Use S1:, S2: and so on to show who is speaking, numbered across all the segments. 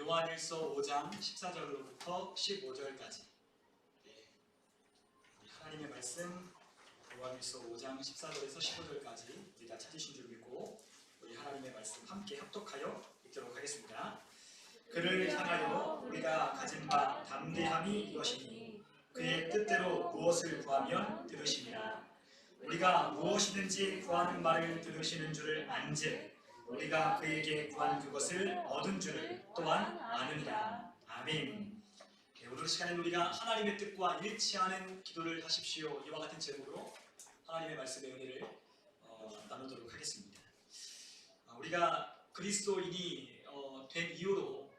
S1: 요한일서 5장 14절로부터 15절까지 하나님의 말씀 요한일서 5장 14절에서 15절까지 우리가 찾으신 줄 믿고 우리 하나님의 말씀 함께 합독하여 읽도록 하겠습니다. 그를 향하여 우리가 가진 바 담대함이 이것이니 그의 뜻대로 무엇을 구하면 들으시니라. 우리가 무엇이든지 구하는 말을 들으시는 줄을 안즉 우리가 그에게 구한 그것을 얻은 줄을 또한 아느니라. 아멘. 오늘 시간에 우리가 하나님의 뜻과 일치하는 기도를 하십시오, 이와 같은 제목으로 하나님의 말씀의 은혜를 나누도록 하겠습니다. 우리가 그리스도인이 된 이후로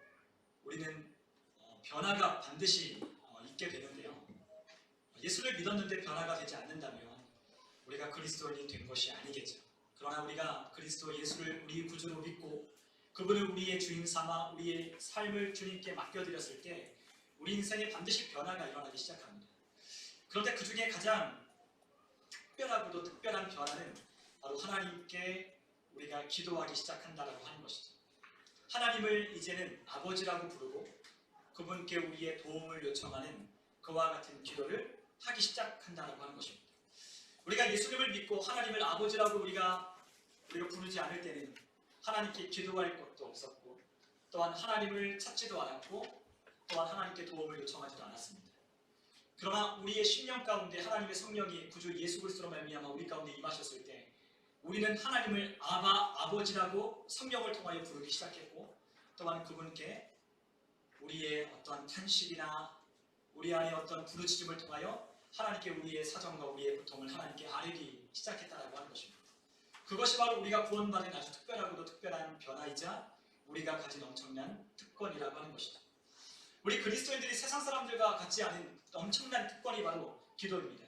S1: 우리는 변화가 반드시 있게 되는데요, 예수를 믿었는데 변화가 되지 않는다면 우리가 그리스도인이 된 것이 아니겠죠. 그러나 우리가 그리스도 예수를 우리 구주로 믿고 그분을 우리의 주인 삼아 우리의 삶을 주님께 맡겨드렸을 때 우리 인생에 반드시 변화가 일어나기 시작합니다. 그런데 그 중에 가장 특별하고도 특별한 변화는 바로 하나님께 우리가 기도하기 시작한다라고 하는 것이죠. 하나님을 이제는 아버지라고 부르고 그분께 우리의 도움을 요청하는 그와 같은 기도를 하기 시작한다라고 하는 것입니다. 우리가 예수님을 믿고 하나님을 아버지라고 우리가 부르지 않을 때는 하나님께 기도할 것도 없었고 또한 하나님을 찾지도 않았고 또한 하나님께 도움을 요청하지도 않았습니다. 그러나 우리의 심령 가운데 하나님의 성령이 구주 예수 그리스도로 말미암아 우리 가운데 임하셨을 때 우리는 하나님을 아버지라고 성령을 통하여 부르기 시작했고 또한 그분께 우리의 어떠한 탄식이나 우리 안에 어떤 부르짖음을 통하여 하나님께 우리의 사정과 우리의 고통을 하나님께 아뢰기 시작했다라고 하는 것입니다. 그것이 바로 우리가 구원받은 아주 특별하고도 특별한 변화이자 우리가 가진 엄청난 특권이라고 하는 것이죠. 우리 그리스도인들이 세상 사람들과 같지 않은 엄청난 특권이 바로 기도입니다.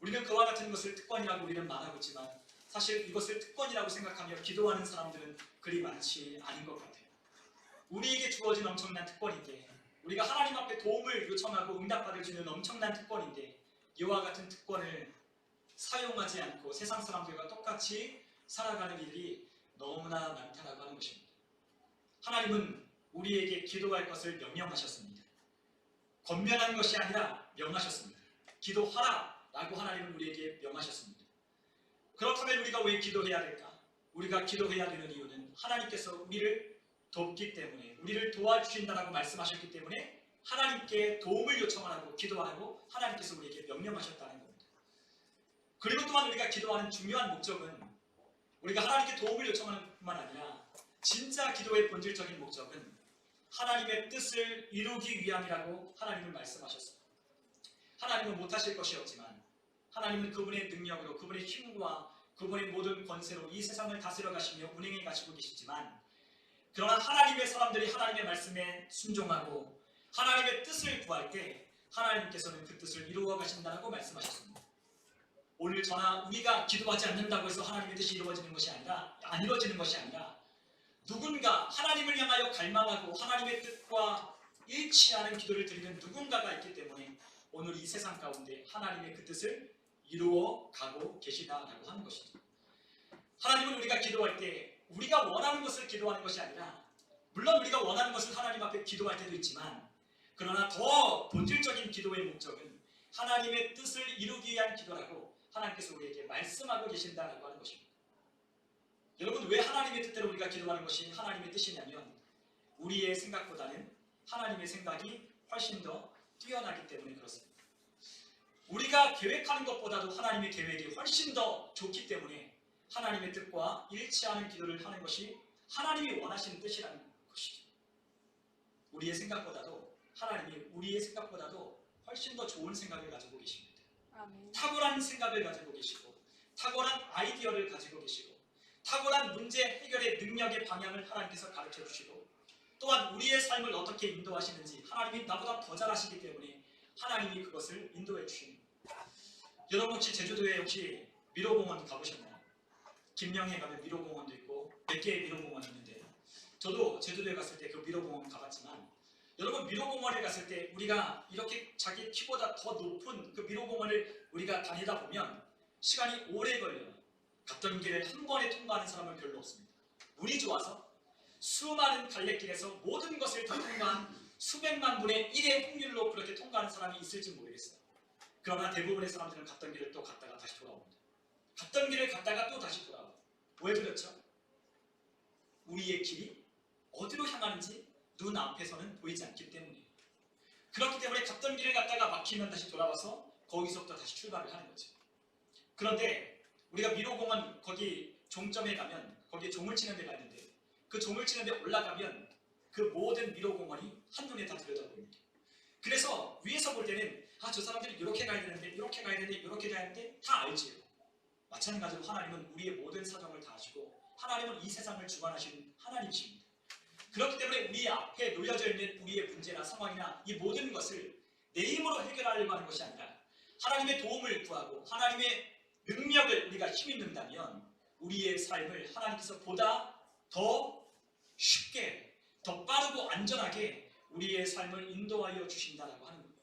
S1: 우리는 그와 같은 것을 특권이라고 우리는 말하고 있지만 사실 이것을 특권이라고 생각하며 기도하는 사람들은 그리 많지 않은 것 같아요. 우리에게 주어진 엄청난 특권인데 우리가 하나님 앞에 도움을 요청하고 응답받을 수 있는 엄청난 특권인데 이와 같은 특권을 사용하지 않고 세상 사람들과 똑같이 살아가는 이들이 너무나 많다라고 하는 것입니다. 하나님은 우리에게 기도할 것을 명령하셨습니다. 권면한 것이 아니라 명하셨습니다. 기도하라 라고 하나님은 우리에게 명하셨습니다. 그렇다면 우리가 왜 기도해야 될까? 우리가 기도해야 되는 이유는 하나님께서 우리를 돕기 때문에 우리를 도와주신다라고 말씀하셨기 때문에 하나님께 도움을 요청하고 기도하고 하나님께서 우리에게 명령하셨다는 겁니다. 그리고 또한 우리가 기도하는 중요한 목적은 우리가 하나님께 도움을 요청하는 뿐만 아니라 진짜 기도의 본질적인 목적은 하나님의 뜻을 이루기 위함이라고 하나님은 말씀하셨어요. 하나님은 못하실 것이 없지만 하나님은 그분의 능력으로 그분의 힘과 그분의 모든 권세로 이 세상을 다스려 가시며 운행해 가시고 계시지만 그러나 하나님의 사람들이 하나님의 말씀에 순종하고 하나님의 뜻을 구할 때 하나님께서는 그 뜻을 이루어 가신다고 말씀하셨습니다. 오늘 저나 우리가 기도하지 않는다고 해서 하나님의 뜻이 이루어지는 것이 아니라 안 이루어지는 것이 아니라 누군가 하나님을 향하여 갈망하고 하나님의 뜻과 일치하는 기도를 드리는 누군가가 있기 때문에 오늘 이 세상 가운데 하나님의 그 뜻을 이루어 가고 계시다라고 하는 것이죠. 하나님은 우리가 기도할 때 우리가 원하는 것을 기도하는 것이 아니라 물론 우리가 원하는 것을 하나님 앞에 기도할 때도 있지만 그러나 더 본질적인 기도의 목적은 하나님의 뜻을 이루기 위한 기도라고 하나님께서 우리에게 말씀하고 계신다라고 하는 것입니다. 여러분, 왜 하나님의 뜻대로 우리가 기도하는 것이 하나님의 뜻이냐면 우리의 생각보다는 하나님의 생각이 훨씬 더 뛰어나기 때문에 그렇습니다. 우리가 계획하는 것보다도 하나님의 계획이 훨씬 더 좋기 때문에 하나님의 뜻과 일치하는 기도를 하는 것이 하나님이 원하시는 뜻이라는 것이죠. 우리의 생각보다도 하나님이 우리의 생각보다도 훨씬 더 좋은 생각을 가지고 계십니다. 아멘. 탁월한 생각을 가지고 계시고 탁월한 아이디어를 가지고 계시고 탁월한 문제 해결의 능력의 방향을 하나님께서 가르쳐 주시고 또한 우리의 삶을 어떻게 인도하시는지 하나님이 나보다 더 잘 아시기 때문에 하나님이 그것을 인도해 주십니다. 여러분 혹시 제주도에 혹시 미로공원 가보셨나요? 김영에 가면 미로공원도 있고 몇 개의 미로공원이 있는데 저도 제주도에 갔을 때 그 미로공원 가봤지만 여러분 미로공원에 갔을 때 우리가 이렇게 자기 키보다 더 높은 그 미로공원을 우리가 다니다 보면 시간이 오래 걸려요. 갔던 길을 한 번에 통과하는 사람은 별로 없습니다. 운이 좋아서 수많은 갈래길에서 모든 것을 다 통과한 수백만 분의 1의 확률로 그렇게 통과하는 사람이 있을지 모르겠어요. 그러나 대부분의 사람들은 갔던 길을 또 갔다가 다시 돌아옵니다. 갔던 길을 갔다가 또 다시 돌아옵니다. 왜 그렇죠? 우리의 길이 어디로 향하는지 눈앞에서는 보이지 않기 때문이에요. 그렇기 때문에 갔던 길을 갔다가 막히면 다시 돌아와서 거기서부터 다시 출발을 하는 거죠. 그런데 우리가 미로공원 거기 종점에 가면 거기에 종을 치는 데가 있는데 그 종을 치는 데 올라가면 그 모든 미로공원이 한눈에 다 들여다보입니다. 그래서 위에서 볼 때는 저 사람들이 이렇게 가야 되는데 이렇게 가야 되는데 이렇게 가야 되는데 다 알지요. 마찬가지로 하나님은 우리의 모든 사정을 다 아시고 하나님은 이 세상을 주관하시는 하나님이십니다. 그렇기 때문에 우리 앞에 놓여져 있는 우리의 문제나 상황이나 이 모든 것을 내 힘으로 해결하려고 하는 것이 아니라 하나님의 도움을 구하고 하나님의 능력을 우리가 힘입는다면 우리의 삶을 하나님께서 보다 더 쉽게, 더 빠르고 안전하게 우리의 삶을 인도하여 주신다라고 하는 거예요.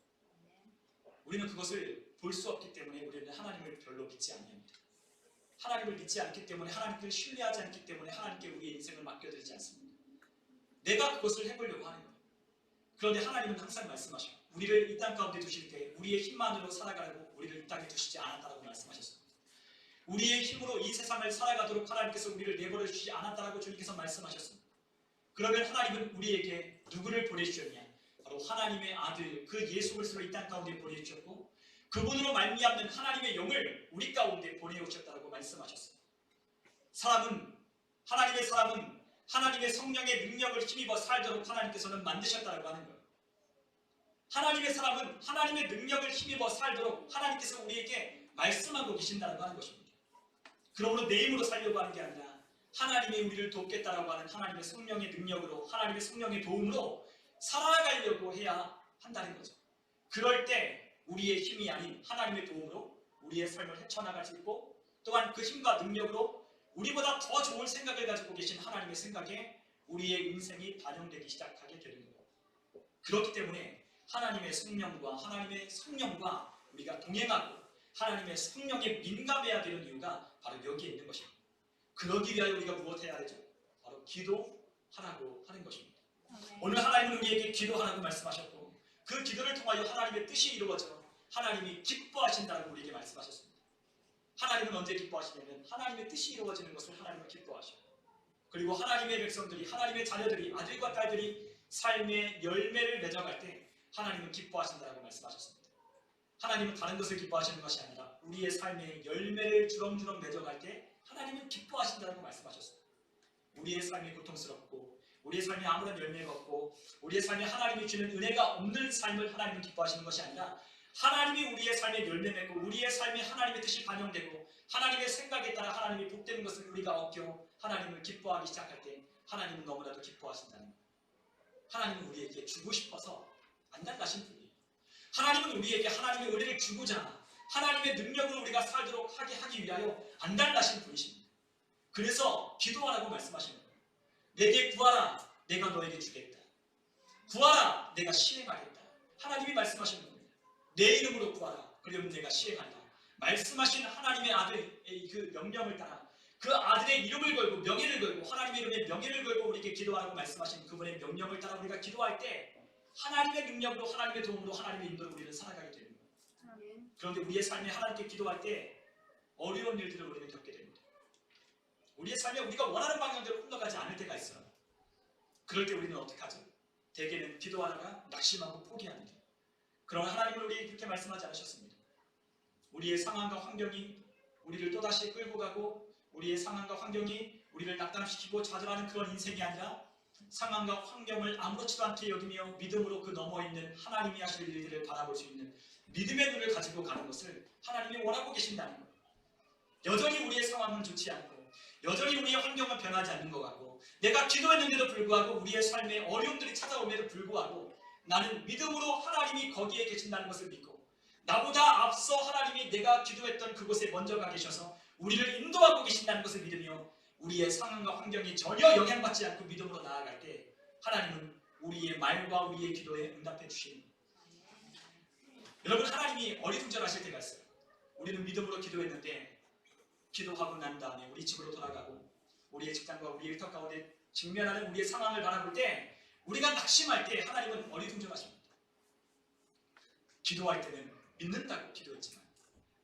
S1: 우리는 그것을 볼 수 없기 때문에 우리는 하나님을 별로 믿지 않습니다. 하나님을 믿지 않기 때문에 하나님을 신뢰하지 않기 때문에 하나님께 우리의 인생을 맡겨드리지 않습니다. 내가 그것을 해보려고 하는 거예요. 그런데 하나님은 항상 말씀하셔요. 우리를 이 땅 가운데 두실 때 우리의 힘만으로 살아가라고 우리를 이 땅에 두시지 않았다라고 말씀하셨습니다. 우리의 힘으로 이 세상을 살아가도록 하나님께서 우리를 내버려 주시지 않았다라고 주님께서 말씀하셨습니다. 그러면 하나님은 우리에게 누구를 보내주셨냐? 바로 하나님의 아들 그 예수 그리스도를 이 땅 가운데 보내주셨고 그분으로 말미암는 하나님의 영을 우리 가운데 보내오셨다라고 말씀하셨습니다. 하나님의 사람은 하나님의 성령의 능력을 힘입어 살도록 하나님께서는 만드셨다라고 하는 거예요. 하나님의 사람은 하나님의 능력을 힘입어 살도록 하나님께서 우리에게 말씀하고 계신다라고 하는 것입니다. 그러므로 내 힘으로 살려고 하는 게 아니라 하나님이 우리를 돕겠다라고 하는 하나님의 성령의 능력으로 하나님의 성령의 도움으로 살아가려고 해야 한다는 거죠. 그럴 때 우리의 힘이 아닌 하나님의 도움으로 우리의 삶을 헤쳐나갈 수 있고 또한 그 힘과 능력으로 우리보다 더 좋은 생각을 가지고 계신 하나님의 생각에 우리의 인생이 반영되기 시작하게 되는 거예요. 그렇기 때문에 하나님의 성령과 하나님의 성령과 우리가 동행하고 하나님의 성령에 민감해야 되는 이유가 바로 여기에 있는 것입니다. 그러기 위하여 우리가 무엇해야 되죠? 바로 기도하라고 하는 것입니다. 오늘 하나님은 우리에게 기도하라고 말씀하셨고 그 기도를 통하여 하나님의 뜻이 이루어져 하나님이 기뻐하신다고 우리에게 말씀하셨습니다. 하나님은 언제 기뻐하시냐면 하나님의 뜻이 이루어지는 것을 하나님은 기뻐하셔요. 그리고 하나님의 백성들이 하나님의 자녀들이 아들과 딸들이 삶의 열매를 맺어갈 때 하나님은 기뻐하신다고 말씀하셨습니다. 하나님은 다른 것을 기뻐하시는 것이 아니라 우리의 삶의 열매를 주렁주렁 맺어갈 때 하나님은 기뻐하신다고 말씀하셨습니다. 우리의 삶이 고통스럽고 우리의 삶이 아무런 열매가 없고 우리의 삶에 하나님이 주는 은혜가 없는 삶을 하나님은 기뻐하시는 것이 아니라 하나님이 우리의 삶에 열매 맺고 우리의 삶에 하나님의 뜻이 반영되고 하나님의 생각에 따라 하나님이 복되는 것을 우리가 얻겨 하나님을 기뻐하기 시작할 때 하나님은 너무나도 기뻐하신다는 거예요. 하나님은 우리에게 주고 싶어서 안달나신 분이에요. 하나님은 우리에게 하나님의 은혜를 주고자 하나님의 능력으로 우리가 살도록 하기 위하여 안달나신 분이십니다. 그래서 기도하라고 말씀하시는 거예요. 내게 구하라, 내가 너에게 주겠다. 구하라, 내가 시행하겠다. 하나님이 말씀하시는 겁니다. 내 이름으로 구하라, 그러면 내가 시행한다. 말씀하신 하나님의 아들의 그 명령을 따라 그 아들의 이름을 걸고 명예를 걸고 하나님의 이름에 명예를 걸고 우리에게 기도하라고 말씀하신 그분의 명령을 따라 우리가 기도할 때 하나님의 능력으로 하나님의 도움으로 하나님의 인도로 우리는 살아가게 되는 거예요. 그런데 우리의 삶에 하나님께 기도할 때 어려운 일들을 우리는 겪게 됩니다. 우리의 삶에 우리가 원하는 방향대로 흘러가지 않을 때가 있어요. 그럴 때 우리는 어떻게 하죠? 대개는 기도하다가 낙심하고 포기합니다. 그러나 하나님은 우리에게 그렇게 말씀하지 않으셨습니다. 우리의 상황과 환경이 우리를 또다시 끌고 가고 우리의 상황과 환경이 우리를 낙담시키고 좌절하는 그런 인생이 아니라 상황과 환경을 아무렇지도 않게 여기며 믿음으로 그 넘어있는 하나님이 하실 일들을 바라볼 수 있는 믿음의 눈을 가지고 가는 것을 하나님이 원하고 계신다는 거예요. 여전히 우리의 상황은 좋지 않고 여전히 우리의 환경은 변하지 않는 것 같고 내가 기도했는데도 불구하고 우리의 삶에 어려움들이 찾아옴에도 불구하고 나는 믿음으로 하나님이 거기에 계신다는 것을 믿고 나보다 앞서 하나님이 내가 기도했던 그곳에 먼저 가 계셔서 우리를 인도하고 계신다는 것을 믿으며 우리의 상황과 환경이 전혀 영향받지 않고 믿음으로 나아갈 때 하나님은 우리의 말과 우리의 기도에 응답해 주시는 거예요. 여러분, 하나님이 어리둥절하실 때가 있어요. 우리는 믿음으로 기도했는데 기도하고 난 다음에 우리 집으로 돌아가고 우리의 직장과 우리의 일터 가운데 직면하는 우리의 상황을 바라볼 때 우리가 낙심할 때 하나님은 어리둥절하십니다. 기도할 때는 믿는다고 기도했지만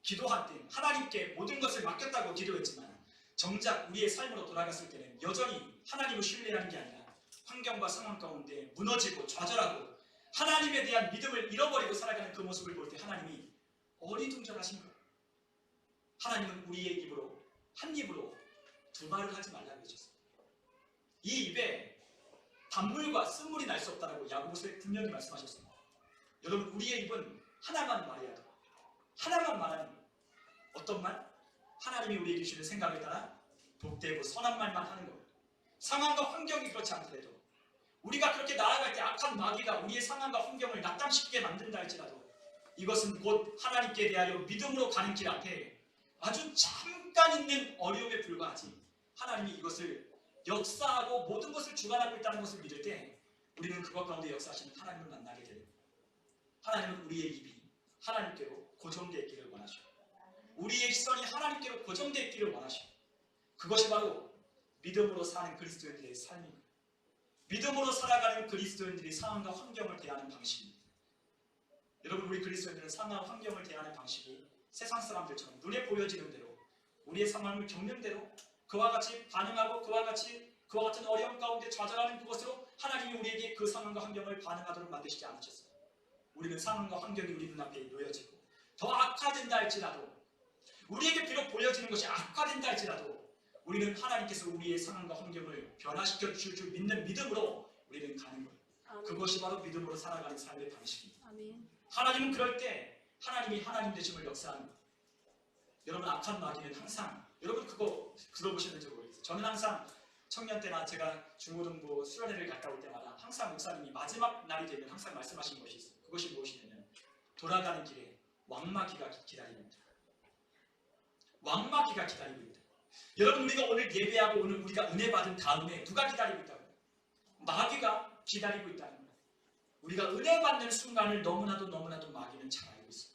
S1: 기도할 때 하나님께 모든 것을 맡겼다고 기도했지만 정작 우리의 삶으로 돌아갔을 때는 여전히 하나님을 신뢰하는 게 아니라 환경과 상황 가운데 무너지고 좌절하고 하나님에 대한 믿음을 잃어버리고 살아가는 그 모습을 볼 때 하나님이 어리둥절하신 거예요. 하나님은 우리의 입으로 한 입으로 두 말을 하지 말라고 해주셨어요. 이 입에 단물과 쓴물이 날 수 없다라고 야고보서에 분명히 말씀하셨습니다. 여러분 우리의 입은 하나만 말해야 돼요. 하나만 말하는 거예요. 어떤 말? 하나님이 우리에게 주시는 생각에 따라 복되고 선한 말만 하는 거예요. 상황과 환경이 그렇지 않더라도 우리가 그렇게 나아갈 때 악한 마귀가 우리의 상황과 환경을 낙담시키게 만든다 할지라도 이것은 곧 하나님께 대하여 믿음으로 가는 길 앞에 아주 잠깐 있는 어려움에 불과하지 하나님이 이것을 역사하고 모든 것을 주관하고 있다는 것을 믿을 때 우리는 그것 가운데 역사하시는 하나님을 만나게 됩니다. 하나님은 우리의 입이 하나님께로 고정되어 있기를 원하시고 우리의 시선이 하나님께로 고정되어 있기를 원하시고 그것이 바로 믿음으로 사는 그리스도인들의 삶입니다. 믿음으로 살아가는 그리스도인들이 상황과 환경을 대하는 방식입니다. 여러분 우리 그리스도인들은 상황과 환경을 대하는 방식이 세상 사람들처럼 눈에 보여지는 대로 우리의 상황을 겪는 대로 그와 같이 반응하고 그와 같은 어려움 가운데 좌절하는 그것으로 하나님이 우리에게 그 상황과 환경을 반응하도록 만드시지 않으셨어요. 우리는 상황과 환경이 우리 눈앞에 놓여지고 더 악화된다 할지라도 우리에게 비록 보여지는 것이 악화된다 할지라도 우리는 하나님께서 우리의 상황과 환경을 변화시켜 주실 줄 믿는 믿음으로 우리는 가는 거예요. 아멘. 그것이 바로 믿음으로 살아가는 삶의 방식입니다. 아멘. 하나님은 그럴 때 하나님이 하나님 되심을 역사하는 거예요. 여러분 악한 마귀는 항상 여러분 그거 들어보셨는지 모르겠어요. 저는 항상 청년 때나 제가 중고등부 수련회를 갔다 올 때마다 항상 목사님이 마지막 날이 되면 항상 말씀하신 것이 있어요. 그것이 무엇이냐면 돌아가는 길에 왕마귀가 기다리고 있다. 왕마귀가 기다리고 있다. 여러분 우리가 오늘 예배하고 오늘 우리가 은혜 받은 다음에 누가 기다리고 있다고요? 마귀가 기다리고 있다는 거예요. 우리가 은혜 받는 순간을 너무나도 마귀는 잘 알고 있어요.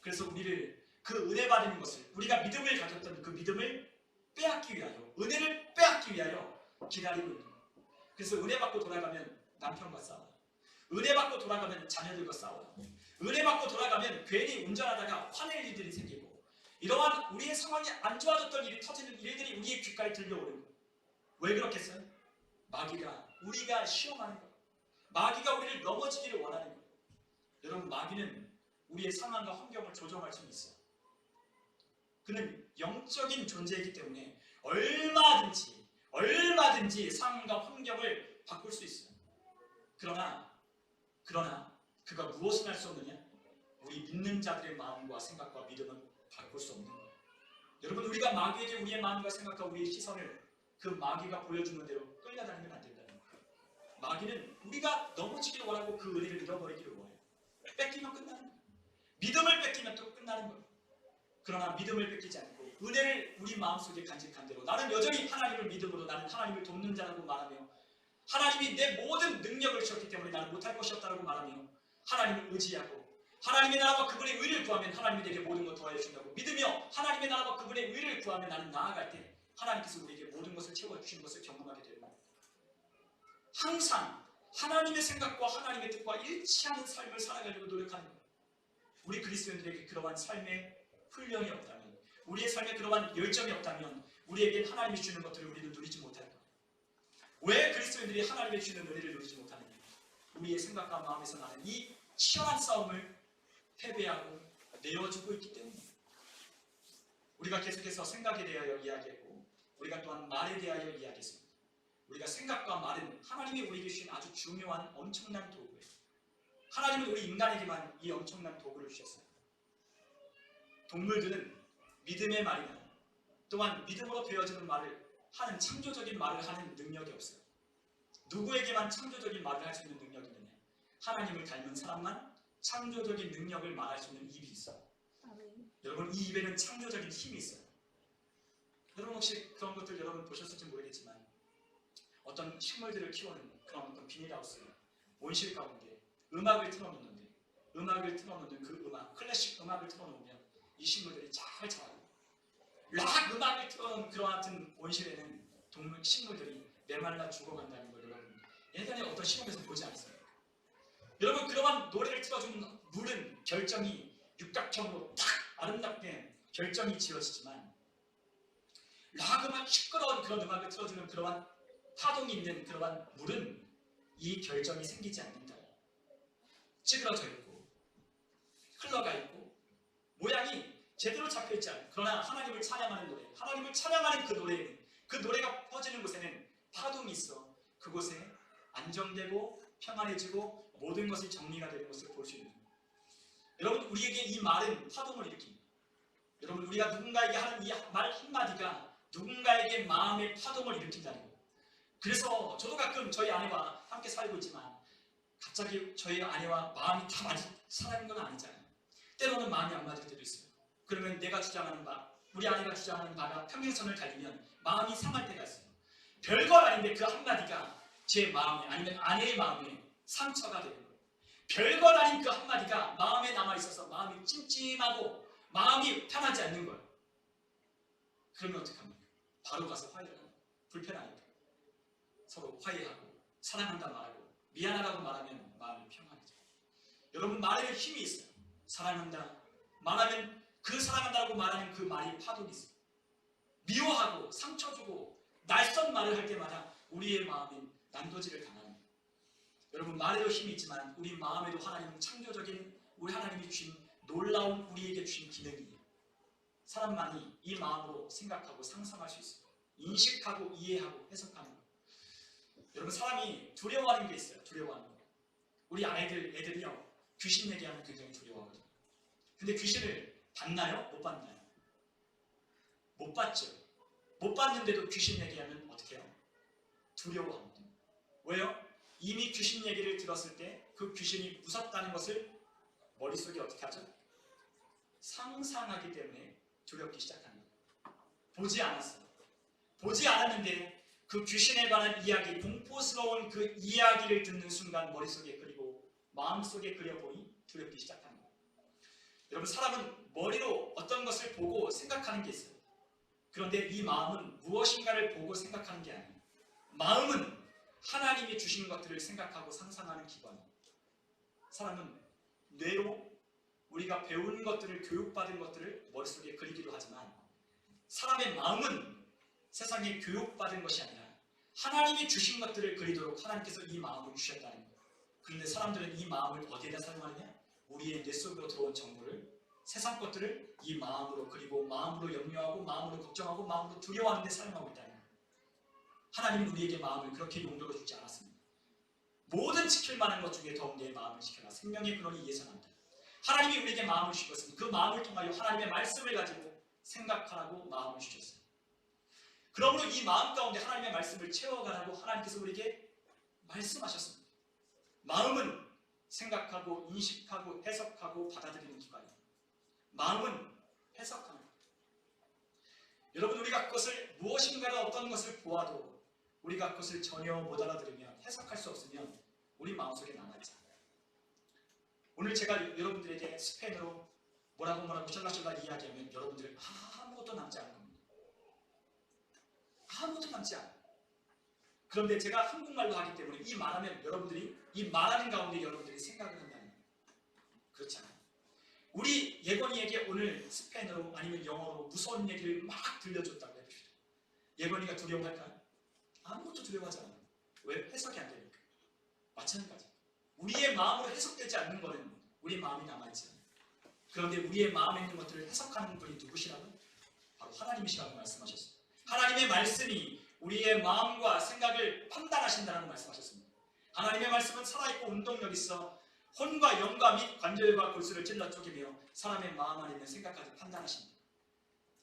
S1: 그래서 우리를 그 은혜 받는 것을 우리가 믿음을 가졌던 그 믿음을 빼앗기 위하여 은혜를 빼앗기 위하여 기다리고 있는 거예요. 그래서 은혜 받고 돌아가면 남편과 싸워요. 은혜 받고 돌아가면 자녀들과 싸워요. 은혜 받고 돌아가면 괜히 운전하다가 화낼 일들이 생기고 이러한 우리의 상황이 안 좋아졌던 일이 터지는 일들이 우리의 귓가에 들려오는 거예요. 왜 그렇겠어요? 마귀가 우리가 시험하는 거예요. 마귀가 우리를 넘어지기를 원하는 거예요. 여러분 마귀는 우리의 상황과 환경을 조정할 수 있어요. 그는 영적인 존재이기 때문에 얼마든지 상황과 환경을 바꿀 수 있어요. 그러나 그가 무엇을 할 수 없느냐? 우리 믿는 자들의 마음과 생각과 믿음은 바꿀 수 없는 거예요. 여러분 우리가 마귀에게 우리의 마음과 생각과 우리의 시선을 그 마귀가 보여주는 대로 끌려다니면 안 된다는 거예요. 마귀는 우리가 넘어지기를 원하고 그 은혜를 잃어버리기를 원해요. 뺏기면 끝나는 거예요. 믿음을 뺏기면 또 끝나는 거예요. 그러나 믿음을 뺏기지 않고 은혜를 우리 마음속에 간직한 대로 나는 여전히 하나님을 믿음으로 나는 하나님을 돕는 자라고 말하며 하나님이 내 모든 능력을 주셨기 때문에 나는 못할 것이 없다고 말하며 하나님을 의지하고 하나님의 나라와 그분의 의를 구하면 하나님이 내게 모든 것 더하여 준다고 믿으며 하나님의 나라와 그분의 의를 구하면 나는 나아갈 때 하나님께서 우리에게 모든 것을 채워주시는 것을 경험하게 되는 거예요. 항상 하나님의 생각과 하나님의 뜻과 일치하는 삶을 살아가려고 노력하는 거예요. 우리 그리스도인들에게 그러한 삶의 훈련이 없다면 우리의 삶에 그러한 열정이 없다면 우리에게 하나님이 주는 것들을 우리는 누리지 못할 거예요. 왜 그리스도인들이 하나님이 주는 은혜를 누리지 못하느냐? 우리의 생각과 마음에서 나는 이 치열한 싸움을 패배하고 내어주고 있기 때문입니다. 우리가 계속해서 생각에 대하여 이야기했고 우리가 또한 말에 대하여 이야기했습니다. 우리가 생각과 말은 하나님이 우리에게 주신 아주 중요한 엄청난 도구예요. 하나님은 우리 인간에게만 이 엄청난 도구를 주셨어요. 동물들은 믿음의 말이나 또한 믿음으로 되어지는 말을 하는 창조적인 말을 하는 능력이 없어요. 누구에게만 창조적인 말을 할 수 있는 능력이 있느냐? 하나님을 닮은 사람만 창조적인 능력을 말할 수 있는 입이 있어요. 아멘. 여러분 이 입에는 창조적인 힘이 있어요. 여러분 혹시 그런 것들 여러분 보셨을지 모르겠지만 어떤 식물들을 키우는 그런 어떤 비닐하우스 온실 가운데 음악을 틀어놓는데 그 음악 클래식 음악을 틀어놓으면 이 식물들이 잘 자라고 락 음악을 틀어놓은 그런 같은 온실에는 동물, 식물들이 메말라 죽어간다는 걸 여러분 예전에 어떤 시험에서 보지 않았습니까? 여러분 그러한 노래를 틀어주는 물은 결정이 육각형으로 딱 아름답게 결정이 지어지지만 라그만 시끄러운 그런 음악을 틀어주는 그러한 파동이 있는 그러한 물은 이 결정이 생기지 않는다. 찌그러져 있고 흘러가 있고 모양이 제대로 잡혀있지 않아요. 그러나 하나님을 찬양하는 노래, 하나님을 찬양하는 그 노래에는 그 노래가 퍼지는 곳에는 파동이 있어 그곳에 안정되고 평안해지고 모든 것이 정리가 되는 것을 볼 수 있는 거예요. 여러분 우리에게 이 말은 파동을 일으킵니다. 여러분 우리가 누군가에게 하는 이 말 한마디가 누군가에게 마음의 파동을 일으킨다는 거예요. 그래서 저도 가끔 저희 아내와 함께 살고 있지만 갑자기 저희 아내와 마음이 다 맞을 사람인 건 아니잖아요. 때로는 마음이 안 맞을 때도 있어요. 그러면 내가 주장하는 바, 우리 아내가 주장하는 바가 평행선을 달리면 마음이 상할 때가 있어요. 별것 아닌데 그 한마디가 제 마음에 아니면 아내의 마음에 상처가 되는 거예요. 별것 아닌 그 한마디가 마음에 남아있어서 마음이 찜찜하고 마음이 편하지 않는 거예요. 그러면 어떡합니까? 바로 가서 화해를 합니다. 불편하니까 서로 화해하고 사랑한다 말하고 미안하다고 말하면 마음이 평안해져요. 여러분 말에는 힘이 있어요. 사랑한다 말하면 그 사랑한다고 말하는 그 말이 파동이 있어요. 미워하고 상처 주고 낯선 말을 할 때마다 우리의 마음이 난도질을 당하는 거예요. 여러분 말에도 힘이 있지만 우리 마음에도 하나님은 창조적인 우리 하나님이 주신 놀라운 우리에게 주신 기능이에요. 사람만이 이 마음으로 생각하고 상상할 수 있어요. 인식하고 이해하고 해석하는 거예요. 여러분 사람이 두려워하는 게 있어요. 두려워하는 거. 우리 애들이요 귀신 얘기하면 굉장히 두려워하거든요. 근데 귀신을 봤나요? 못 봤나요? 못 봤죠. 못 봤는데도 귀신 얘기하면 어떻게 해요? 두려워합니다. 왜요? 이미 귀신 얘기를 들었을 때 그 귀신이 무섭다는 것을 머릿속에 어떻게 하죠? 상상하기 때문에 두렵기 시작합니다. 보지 않았어요. 보지 않았는데 그 귀신에 관한 이야기, 공포스러운 그 이야기를 듣는 순간 머릿속에 그리고 마음속에 그려보니 두렵기 시작합니다. 여러분 사람은 머리로 어떤 것을 보고 생각하는 게 있어요. 그런데 이 마음은 무엇인가를 보고 생각하는 게 아니에요. 마음은 하나님이 주신 것들을 생각하고 상상하는 기관이에요. 사람은 뇌로 우리가 배운 것들을 교육받은 것들을 머릿속에 그리기도 하지만 사람의 마음은 세상에 교육받은 것이 아니라 하나님이 주신 것들을 그리도록 하나님께서 이 마음을 주셨다는 거예요. 그런데 사람들은 이 마음을 어디에다 사용하느냐? 우리의 뇌 속으로 들어온 정보를 세상 것들을 이 마음으로 그리고 마음으로 염려하고 마음으로 걱정하고 마음으로 두려워하는 데 사용하고 있다는 거예요. 하나님은 우리에게 마음을 그렇게 용도로 주지 않았습니다. 모든 지킬 만한 것 중에 더욱 내 마음을 지켜라. 생명의 근원이 이에서 난다. 하나님이 우리에게 마음을 주셨으니 그 마음을 통하여 하나님의 말씀을 가지고 생각하라고 마음을 주셨어요. 그러므로 이 마음 가운데 하나님의 말씀을 채워가라고 하나님께서 우리에게 말씀하셨습니다. 마음은 생각하고 인식하고 해석하고 받아들이는 기관이에요. 마음은 해석하는 거예요. 여러분 우리가 그것을 무엇인가가 어떤 것을 보아도 우리가 그것을 전혀 못 알아들으면 해석할 수 없으면 우리 마음속에 남아있지 않아요. 오늘 제가 여러분들에게 스페인어로 뭐라고 쫄라쫄라 이야기하면 여러분들은 아무것도 남지 않을 겁니다. 아무것도 남지 않아요. 그런데 제가 한국말로 하기 때문에 이 말하면 여러분들이 이 말하는 가운데 여러분들이 생각을 한다는 거예요. 그렇지 않아요. 우리 예건이에게 오늘 스페인어로 아니면 영어로 무서운 얘기를 막 들려줬다고 해봅시다. 예건이가 두려워할까요? 아무것도 두려워하지 않아요. 왜? 해석이 안 되니까. 마찬가지. 우리의 마음으로 해석되지 않는 것은 우리 마음이 남아있지 않아요. 그런데 우리의 마음에 있는 것들을 해석하는 분이 누구시라고? 바로 하나님이시라고 말씀하셨습니다. 하나님의 말씀이 우리의 마음과 생각을 판단하신다는 말씀하셨습니다. 하나님의 말씀은 살아있고 운동력 있어 혼과 영과 및 관절과 골수를 찔러 쪼개며 사람의 마음 안에 있는 생각까지 판단하십니다.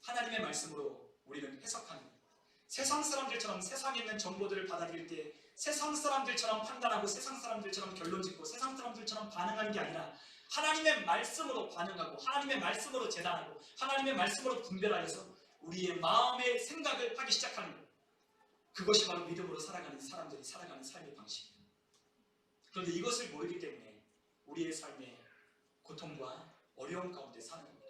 S1: 하나님의 말씀으로 우리는 해석하는 거예요. 세상 사람들처럼 세상에 있는 정보들을 받아들일 때 세상 사람들처럼 판단하고 세상 사람들처럼 결론짓고 세상 사람들처럼 반응하는 게 아니라 하나님의 말씀으로 반응하고 하나님의 말씀으로 재단하고 하나님의 말씀으로 분별하여서 우리의 마음의 생각을 하기 시작하는 거예요. 그것이 바로 믿음으로 살아가는 사람들이 살아가는 삶의 방식이에요. 그런데 이것을 모르기 때문에 우리의 삶에 고통과 어려움 가운데 사는 겁니다.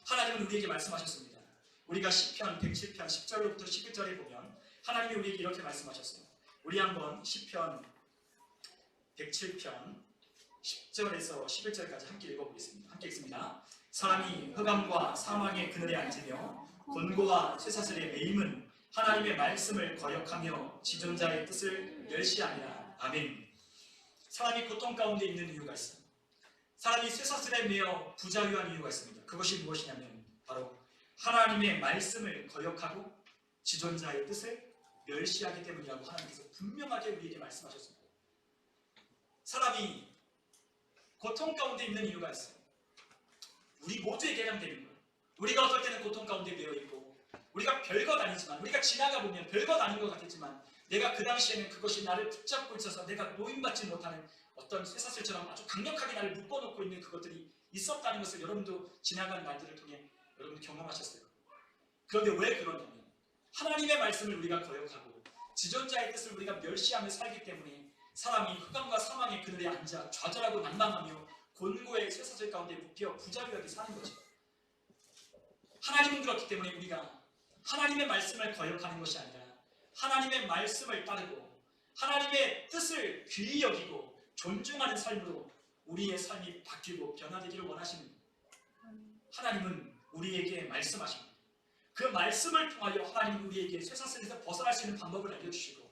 S1: 하나님은 우리에게 말씀하셨습니다. 우리가 시편 107편 10절로부터 11절에 보면 하나님이 우리에게 이렇게 말씀하셨어요. 우리 한번 시편 107편 10절에서 11절까지 함께 읽어보겠습니다. 함께 읽습니다. 사람이 흑암과 사망의 그늘에 앉으며 곤고와 쇠사슬에 매임은 하나님의 말씀을 거역하며 지존자의 뜻을 멸시하니라. 아멘. 사람이 고통 가운데 있는 이유가 있어요. 사람이 쇠사슬에 매여 부자유한 이유가 있습니다. 그것이 무엇이냐면 바로 하나님의 말씀을 거역하고 지존자의 뜻을 멸시하기 때문이라고 하나님께서 분명하게 우리에게 말씀하셨습니다. 사람이 고통 가운데 있는 이유가 있어요. 우리 모두에게 해당되는 거예요. 우리가 어떨 때는 고통 가운데 매여 있고 우리가 별것 아니지만 우리가 지나가 보면 별것 아닌 것 같겠지만 내가 그 당시에는 그것이 나를 붙잡고 있어서 내가 노임받지 못하는 어떤 쇠사슬처럼 아주 강력하게 나를 묶어놓고 있는 그것들이 있었다는 것을 여러분도 지나간 날들을 통해 여러분도 경험하셨어요. 그런데 왜 그러냐면 하나님의 말씀을 우리가 거역하고 지존자의 뜻을 우리가 멸시하며 살기 때문에 사람이 흑암과 사망의 그늘에 앉아 좌절하고 난망하며 곤고의 쇠사슬 가운데 묶여 부자유하게 사는 거죠. 하나님은 그렇기 때문에 우리가 하나님의 말씀을 거역하는 것이 아니라 하나님의 말씀을 따르고 하나님의 뜻을 귀히 여기고 존중하는 삶으로 우리의 삶이 바뀌고 변화되기를 원하시는 하나님은 우리에게 말씀하십니다. 그 말씀을 통하여 하나님은 우리에게 쇠사슬에서 벗어날 수 있는 방법을 알려주시고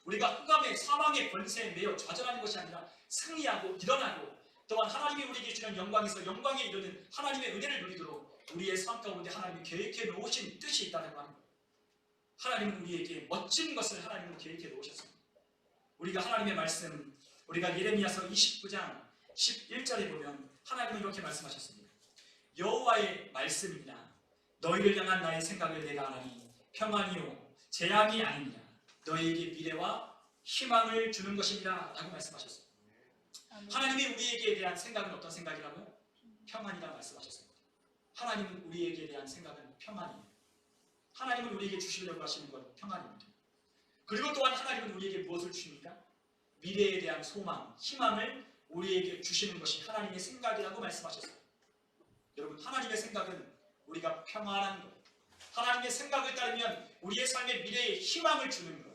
S1: 우리가 흑암의 사망의 권세에 매여 좌절하는 것이 아니라 승리하고 일어나고 또한 하나님이 우리에게 주는 영광에서 영광에 이르는 하나님의 은혜를 누리도록 우리의 삶 가운데 하나님이 계획해 놓으신 뜻이 있다는 거예요. 하나님은 우리에게 멋진 것을 하나님은 계획해 놓으셨습니다. 우리가 하나님의 말씀 우리가 예레미야서 29장 11절에 보면 하나님은 이렇게 말씀하셨습니다. 여호와의 말씀이니라. 너희를 향한 나의 생각을 내가 아나니 평안이요 재앙이 아니니라. 너희에게 미래와 희망을 주는 것이니라 라고 말씀하셨습니다. 하나님이 우리에게 대한 생각은 어떤 생각이라고요? 평안이라 말씀하셨습니다. 하나님은 우리에게 대한 생각은 평안입니다. 하나님은 우리에게 주시려고 하시는 건 평안입니다. 그리고 또한 하나님은 우리에게 무엇을 주십니까? 미래에 대한 소망, 희망을 우리에게 주시는 것이 하나님의 생각이라고 말씀하셨어요. 여러분, 하나님의 생각은 우리가 평안한 것, 하나님의 생각을 따르면 우리의 삶의 미래에 희망을 주는 것.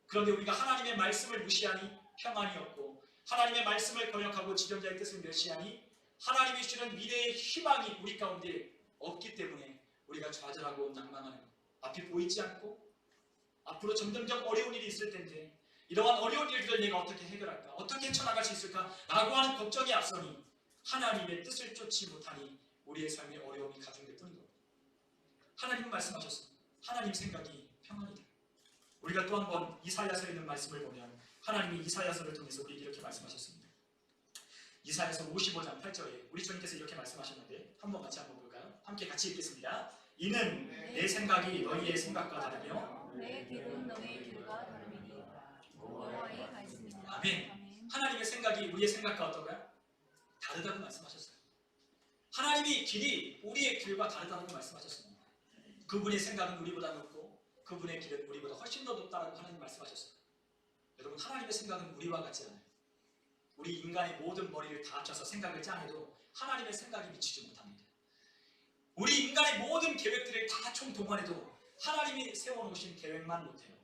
S1: 그런데 우리가 하나님의 말씀을 무시하니 평안이 없고 하나님의 말씀을 거역하고 지존자의 뜻을 멸시하니 하나님이 주는 미래의 희망이 우리 가운데 없기 때문에 우리가 좌절하고 낭망하는 것. 앞이 보이지 않고 앞으로 점점점 어려운 일이 있을 텐데 이러한 어려운 일들을 내가 어떻게 해결할까? 어떻게 헤쳐나갈 수 있을까? 라고 하는 걱정이 앞서니 하나님의 뜻을 쫓지 못하니 우리의 삶에 어려움이 가중될 뿐인 겁니다. 하나님은 말씀하셨습니다. 하나님 생각이 평안이다. 우리가 또 한 번 이사야서에 있는 말씀을 보면 하나님이 이사야서를 통해서 우리에게 이렇게 말씀하셨습니다. 이사야서 55장 8절에 우리 주님께서 이렇게 말씀하셨는데 한번 같이 한번 볼까요? 함께 같이 읽겠습니다. 이는 내 생각이 너희의 생각과 다르며
S2: 내 길은 너희의 길과 다름이니 여호와의 말씀이니라.
S1: 아멘. 하나님의 생각이 우리의 생각과 어떤가요? 다르다고 말씀하셨어요. 하나님의 길이 우리의 길과 다르다고 말씀하셨습니다. 그분의 생각은 우리보다 높고 그분의 길은 우리보다 훨씬 더 높다라고 하나님 말씀하셨어요. 여러분, 하나님의 생각은 우리와 같지 않아요. 우리 인간의 모든 머리를 다 합쳐서 생각을 짜내도 하나님의 생각이 미치지 못합니다. 우리 인간의 모든 계획들을 다 총동원해도 하나님이 세워놓으신 계획만 못해요.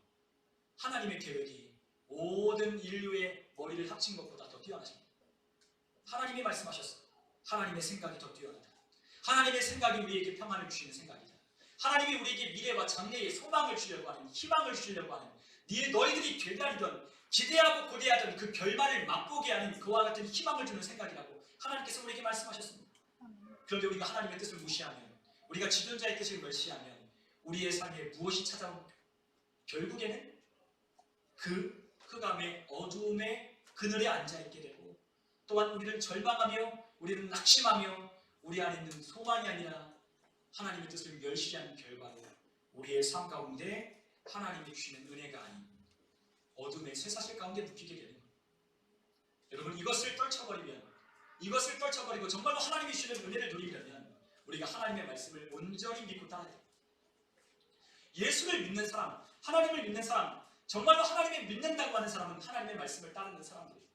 S1: 하나님의 계획이 모든 인류의 머리를 합친 것보다 더 뛰어나십니다. 하나님이 말씀하셨어요. 하나님의 생각이 더 뛰어나다. 하나님의 생각이 우리에게 평안을 주시는 생각이다. 하나님이 우리에게 미래와 장래의 소망을 주려고 하는, 희망을 주려고 하는, 너희들이 되다리던 기대하고 고대하던 그 결말을 맛보게 하는 그와 같은 희망을 주는 생각이라고 하나님께서 우리에게 말씀하셨습니다. 그런데 우리가 하나님의 뜻을 무시하면, 우리가 지존자의 뜻을 멸시하면 우리의 삶에 무엇이 찾아오면 결국에는 그 흑암의 어두움의 그늘에 앉아있게 되고 또한 우리는 절망하며 우리는 낙심하며 우리 안에 있는 소망이 아니라 하나님의 뜻을 멸시하는 결과로 우리의 삶 가운데 하나님이 주시는 은혜가 아닌 어둠의 쇠사슬 가운데 묶이게 되는 거예요. 여러분, 이것을 떨쳐버리고 정말로 하나님이 주시는 은혜를 누리려면 우리가 하나님의 말씀을 온전히 믿고 따라야 돼요. 예수를 믿는 사람, 하나님을 믿는 사람, 정말로 하나님을 믿는다고 하는 사람은 하나님의 말씀을 따르는 사람들이에요.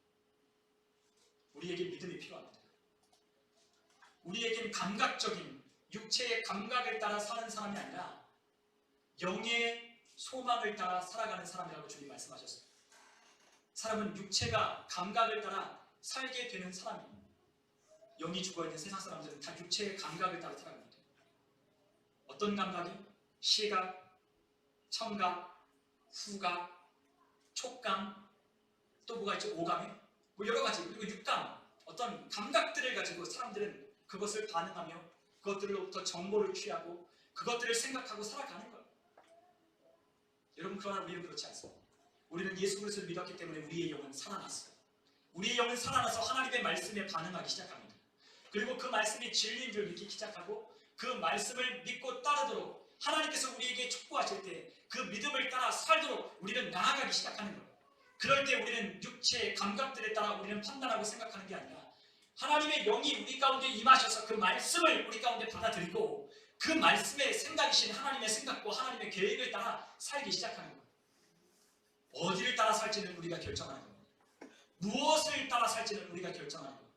S1: 우리에게 믿음이 필요합니다. 우리에겐 감각적인 육체의 감각을 따라 사는 사람이 아니라 영의 소망을 따라 살아가는 사람이라고 주님 말씀하셨어요. 사람은 육체가 감각을 따라 살게 되는 사람이에요. 영이 죽어있는 세상 사람들은 다 육체의 감각을 따라 살아갑니다. 어떤 감각이? 시각, 청각, 후각, 촉감, 또 뭐가 있죠? 오감이? 뭐 여러 가지, 그리고 육감, 어떤 감각들을 가지고 사람들은 그것을 반응하며 그것들로부터 정보를 취하고 그것들을 생각하고 살아가는 거예요. 여러분, 그러나 우리는 그렇지 않습니다. 우리는 예수 그리스도를 믿었기 때문에 우리의 영은 살아났어요. 우리의 영은 살아나서 하나님의 말씀에 반응하기 시작합니다. 그리고 그 말씀이 진리인 줄 믿기 시작하고 그 말씀을 믿고 따르도록 하나님께서 우리에게 촉구하실 때 그 믿음을 따라 살도록 우리는 나아가기 시작하는 거예요. 그럴 때 우리는 육체의 감각들에 따라 우리는 판단하고 생각하는 게 아니라 하나님의 영이 우리 가운데 임하셔서 그 말씀을 우리 가운데 받아들이고 그 말씀에 생각이신 하나님의 생각과 하나님의 계획을 따라 살기 시작하는 거예요. 어디를 따라 살지는 우리가 결정하는 겁니다. 무엇을 따라 살지는 우리가 결정하는 거예요.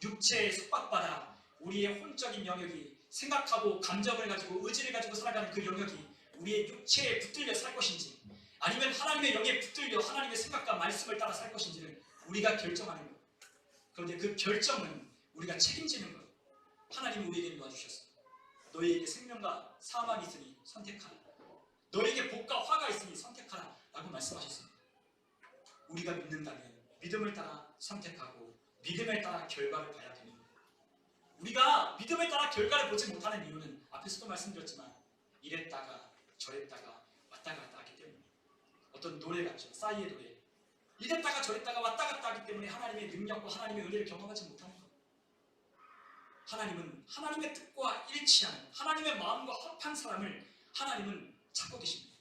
S1: 육체에 속박받아 우리의 혼적인 영역이 생각하고 감정을 가지고 의지를 가지고 살아가는 그 영역이 우리의 육체에 붙들려 살 것인지 아니면 하나님의 영에 붙들려 하나님의 생각과 말씀을 따라 살 것인지를 우리가 결정하는 거예요. 그런데 그 결정은 우리가 책임지는 거예요. 하나님이 우리에게 도와주셨어요. 너희에게 생명과 사망이 있으니 선택하라. 너희에게 복과 화가 있으니 선택하라 라고 말씀하셨습니다. 우리가 믿는다면 믿음을 따라 선택하고 믿음에 따라 결과를 봐야 됩니다. 우리가 믿음에 따라 결과를 보지 못하는 이유는 앞에서도 말씀드렸지만 이랬다가 저랬다가 왔다 갔다 하기 때문에 어떤 노래 같죠. 싸이의 노래. 이랬다가 저랬다가 왔다 갔다 하기 때문에 하나님의 능력과 하나님의 은혜를 경험하지 못하는 거예요. 하나님은 하나님의 뜻과 일치하는 하나님의 마음과 합한 사람을 하나님은 찾고 계십니다.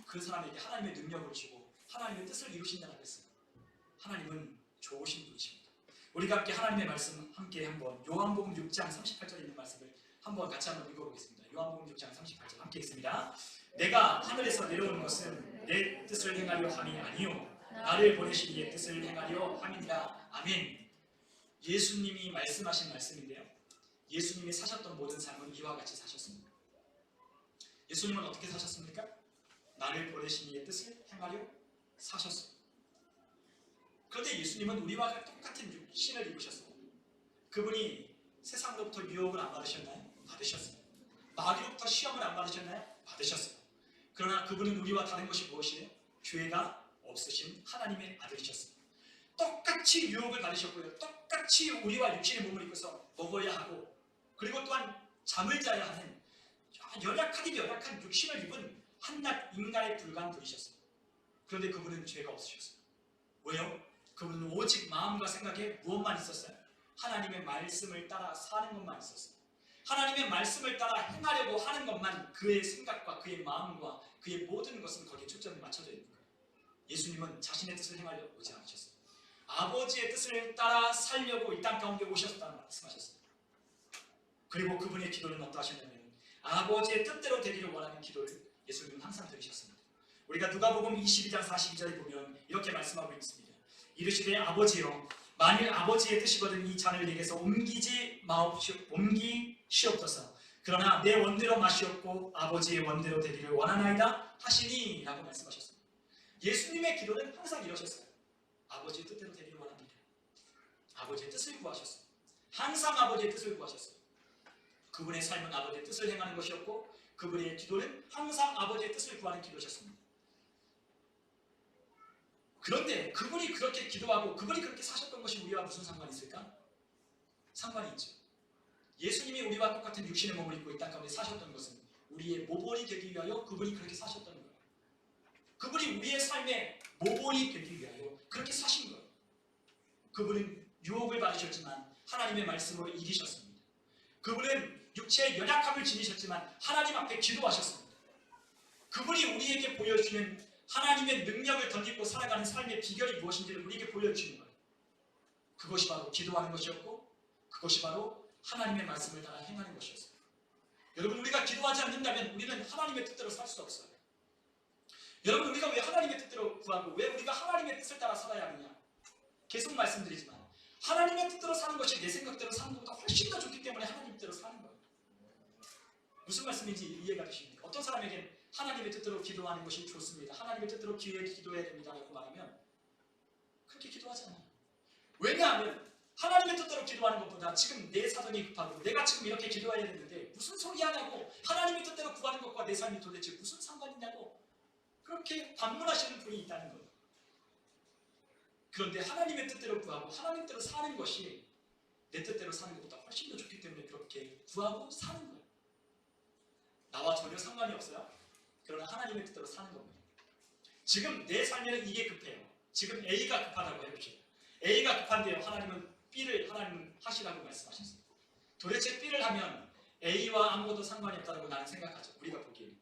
S1: 그 사람에게 하나님의 능력을 주고 하나님의 뜻을 이루신다고 했어요. 하나님은 좋으신 분이십니다. 우리가 함께 하나님의 말씀 함께 한번 요한복음 6장 38절에 있는 말씀을 한번 같이 한번 읽어보겠습니다. 요한복음 6장 38절 함께 읽습니다. 내가 하늘에서 내려온 것은 내 뜻을 행하려 함이 아니요 나를 보내신 이의 뜻을 행하려 함이니라. 아멘. 예수님이 말씀하신 말씀인데요. 예수님이 사셨던 모든 삶은 이와 같이 사셨습니다. 예수님은 어떻게 사셨습니까? 나를 보내신 이의 뜻을 행하려 사셨습니다. 그런데 예수님은 우리와 똑같은 육신을 입으셨습니다. 그분이 세상으로부터 유혹을 안 받으셨나요? 받으셨습니다. 마귀로부터 시험을 안 받으셨나요? 받으셨습니다. 그러나 그분은 우리와 다른 것이 무엇이에요? 죄가 없으신 하나님의 아들이셨습니다. 똑같이 유혹을 받으셨고요. 똑같이 우리와 육신의 몸을 입고서 먹어야 하고 그리고 또한 잠을 자야 하는 연약하긴 연약한 육신을 입은 한낱 인간에 불과한 분이셨습니다. 그런데 그분은 죄가 없으셨어요. 왜요? 그분은 오직 마음과 생각에 무엇만 있었어요? 하나님의 말씀을 따라 사는 것만 있었어요. 하나님의 말씀을 따라 행하려고 하는 것만 그의 생각과 그의 마음과 그의 모든 것은 거기에 초점이 맞춰져 있는 거예요. 예수님은 자신의 뜻을 행하려 오지 않으셨어요. 아버지의 뜻을 따라 살려고 이 땅 가운데 오셨다는 말씀하셨어요. 그리고 그분의 기도는 어떠하셨냐면 아버지의 뜻대로 되기를 원하는 기도를 예수님은 항상 들으셨습니다. 우리가 누가복음 22장 42절에 보면 이렇게 말씀하고 있습니다. 이르시되 아버지여 만일 아버지의 뜻이거든 이 잔을 내게서 옮기시옵소서. 그러나 내 원대로 마시옵고 아버지의 원대로 되기를 원하나이다 하시니 라고 말씀하셨습니다. 예수님의 기도는 항상 이러셨어요. 아버지의 뜻대로 되기를 원합니다. 아버지의 뜻을 구하셨어요. 항상 아버지의 뜻을 구하셨어요. 그분의 삶은 아버지의 뜻을 행하는 것이었고 그분의 기도는 항상 아버지의 뜻을 구하는 기도셨습니다. 그런데 그분이 그렇게 기도하고 그분이 그렇게 사셨던 것이 우리와 무슨 상관이 있을까? 상관이 있죠. 예수님이 우리와 똑같은 육신의 몸을 입고 이 땅 가운데 사셨던 것은 우리의 모본이 되기 위하여 그분이 그렇게 사셨던 거예요. 그분이 우리의 삶의 모본이 되기 위하여 그렇게 사신 거예요. 그분은 유혹을 받으셨지만 하나님의 말씀으로 이기셨습니다. 그분은 육체의 연약함을 지니셨지만 하나님 앞에 기도하셨습니다. 그분이 우리에게 보여주는 하나님의 능력을 던지고 살아가는 삶의 비결이 무엇인지를 우리에게 보여주시는 거예요. 그것이 바로 기도하는 것이었고 그것이 바로 하나님의 말씀을 따라 행하는 것이었어요. 여러분 우리가 기도하지 않는다면 우리는 하나님의 뜻대로 살 수 없어요. 여러분 우리가 왜 하나님의 뜻대로 구하고 왜 우리가 하나님의 뜻을 따라 살아야 하느냐? 계속 말씀드리지만 하나님의 뜻대로 사는 것이 내 생각대로 사는 것보다 훨씬 더 좋기 때문에 하나님 뜻대로 사는 거예요. 무슨 말씀인지 이해가 되십니까? 어떤 사람에겐 하나님의 뜻대로 기도하는 것이 좋습니다. 하나님의 뜻대로 기도해야 됩니다라고 말하면 그렇게 기도하지 않아요. 왜냐하면 하나님의 뜻대로 기도하는 것보다 지금 내 사정이 급하고 내가 지금 이렇게 기도해야 되는데 무슨 소리 하냐고, 하나님의 뜻대로 구하는 것과 내 삶이 도대체 무슨 상관이냐고 그렇게 반문하시는 분이 있다는 거예요. 그런데 하나님의 뜻대로 구하고 하나님 뜻대로 사는 것이 내 뜻대로 사는 것보다 훨씬 더 좋기 때문에 그렇게 구하고 사는 거예요. 나와 전혀 상관이 없어요. 그러나 하나님의 뜻대로 사는 겁니다. 지금 내 삶에는 이게 급해요. 지금 A가 급하다고 해보시죠. A가 급한데요. 하나님은 B를 하나님은 하시라고 말씀하셨어요. 도대체 B를 하면 A와 아무것도 상관이 없다고 나는 생각하죠. 우리가 보기에는.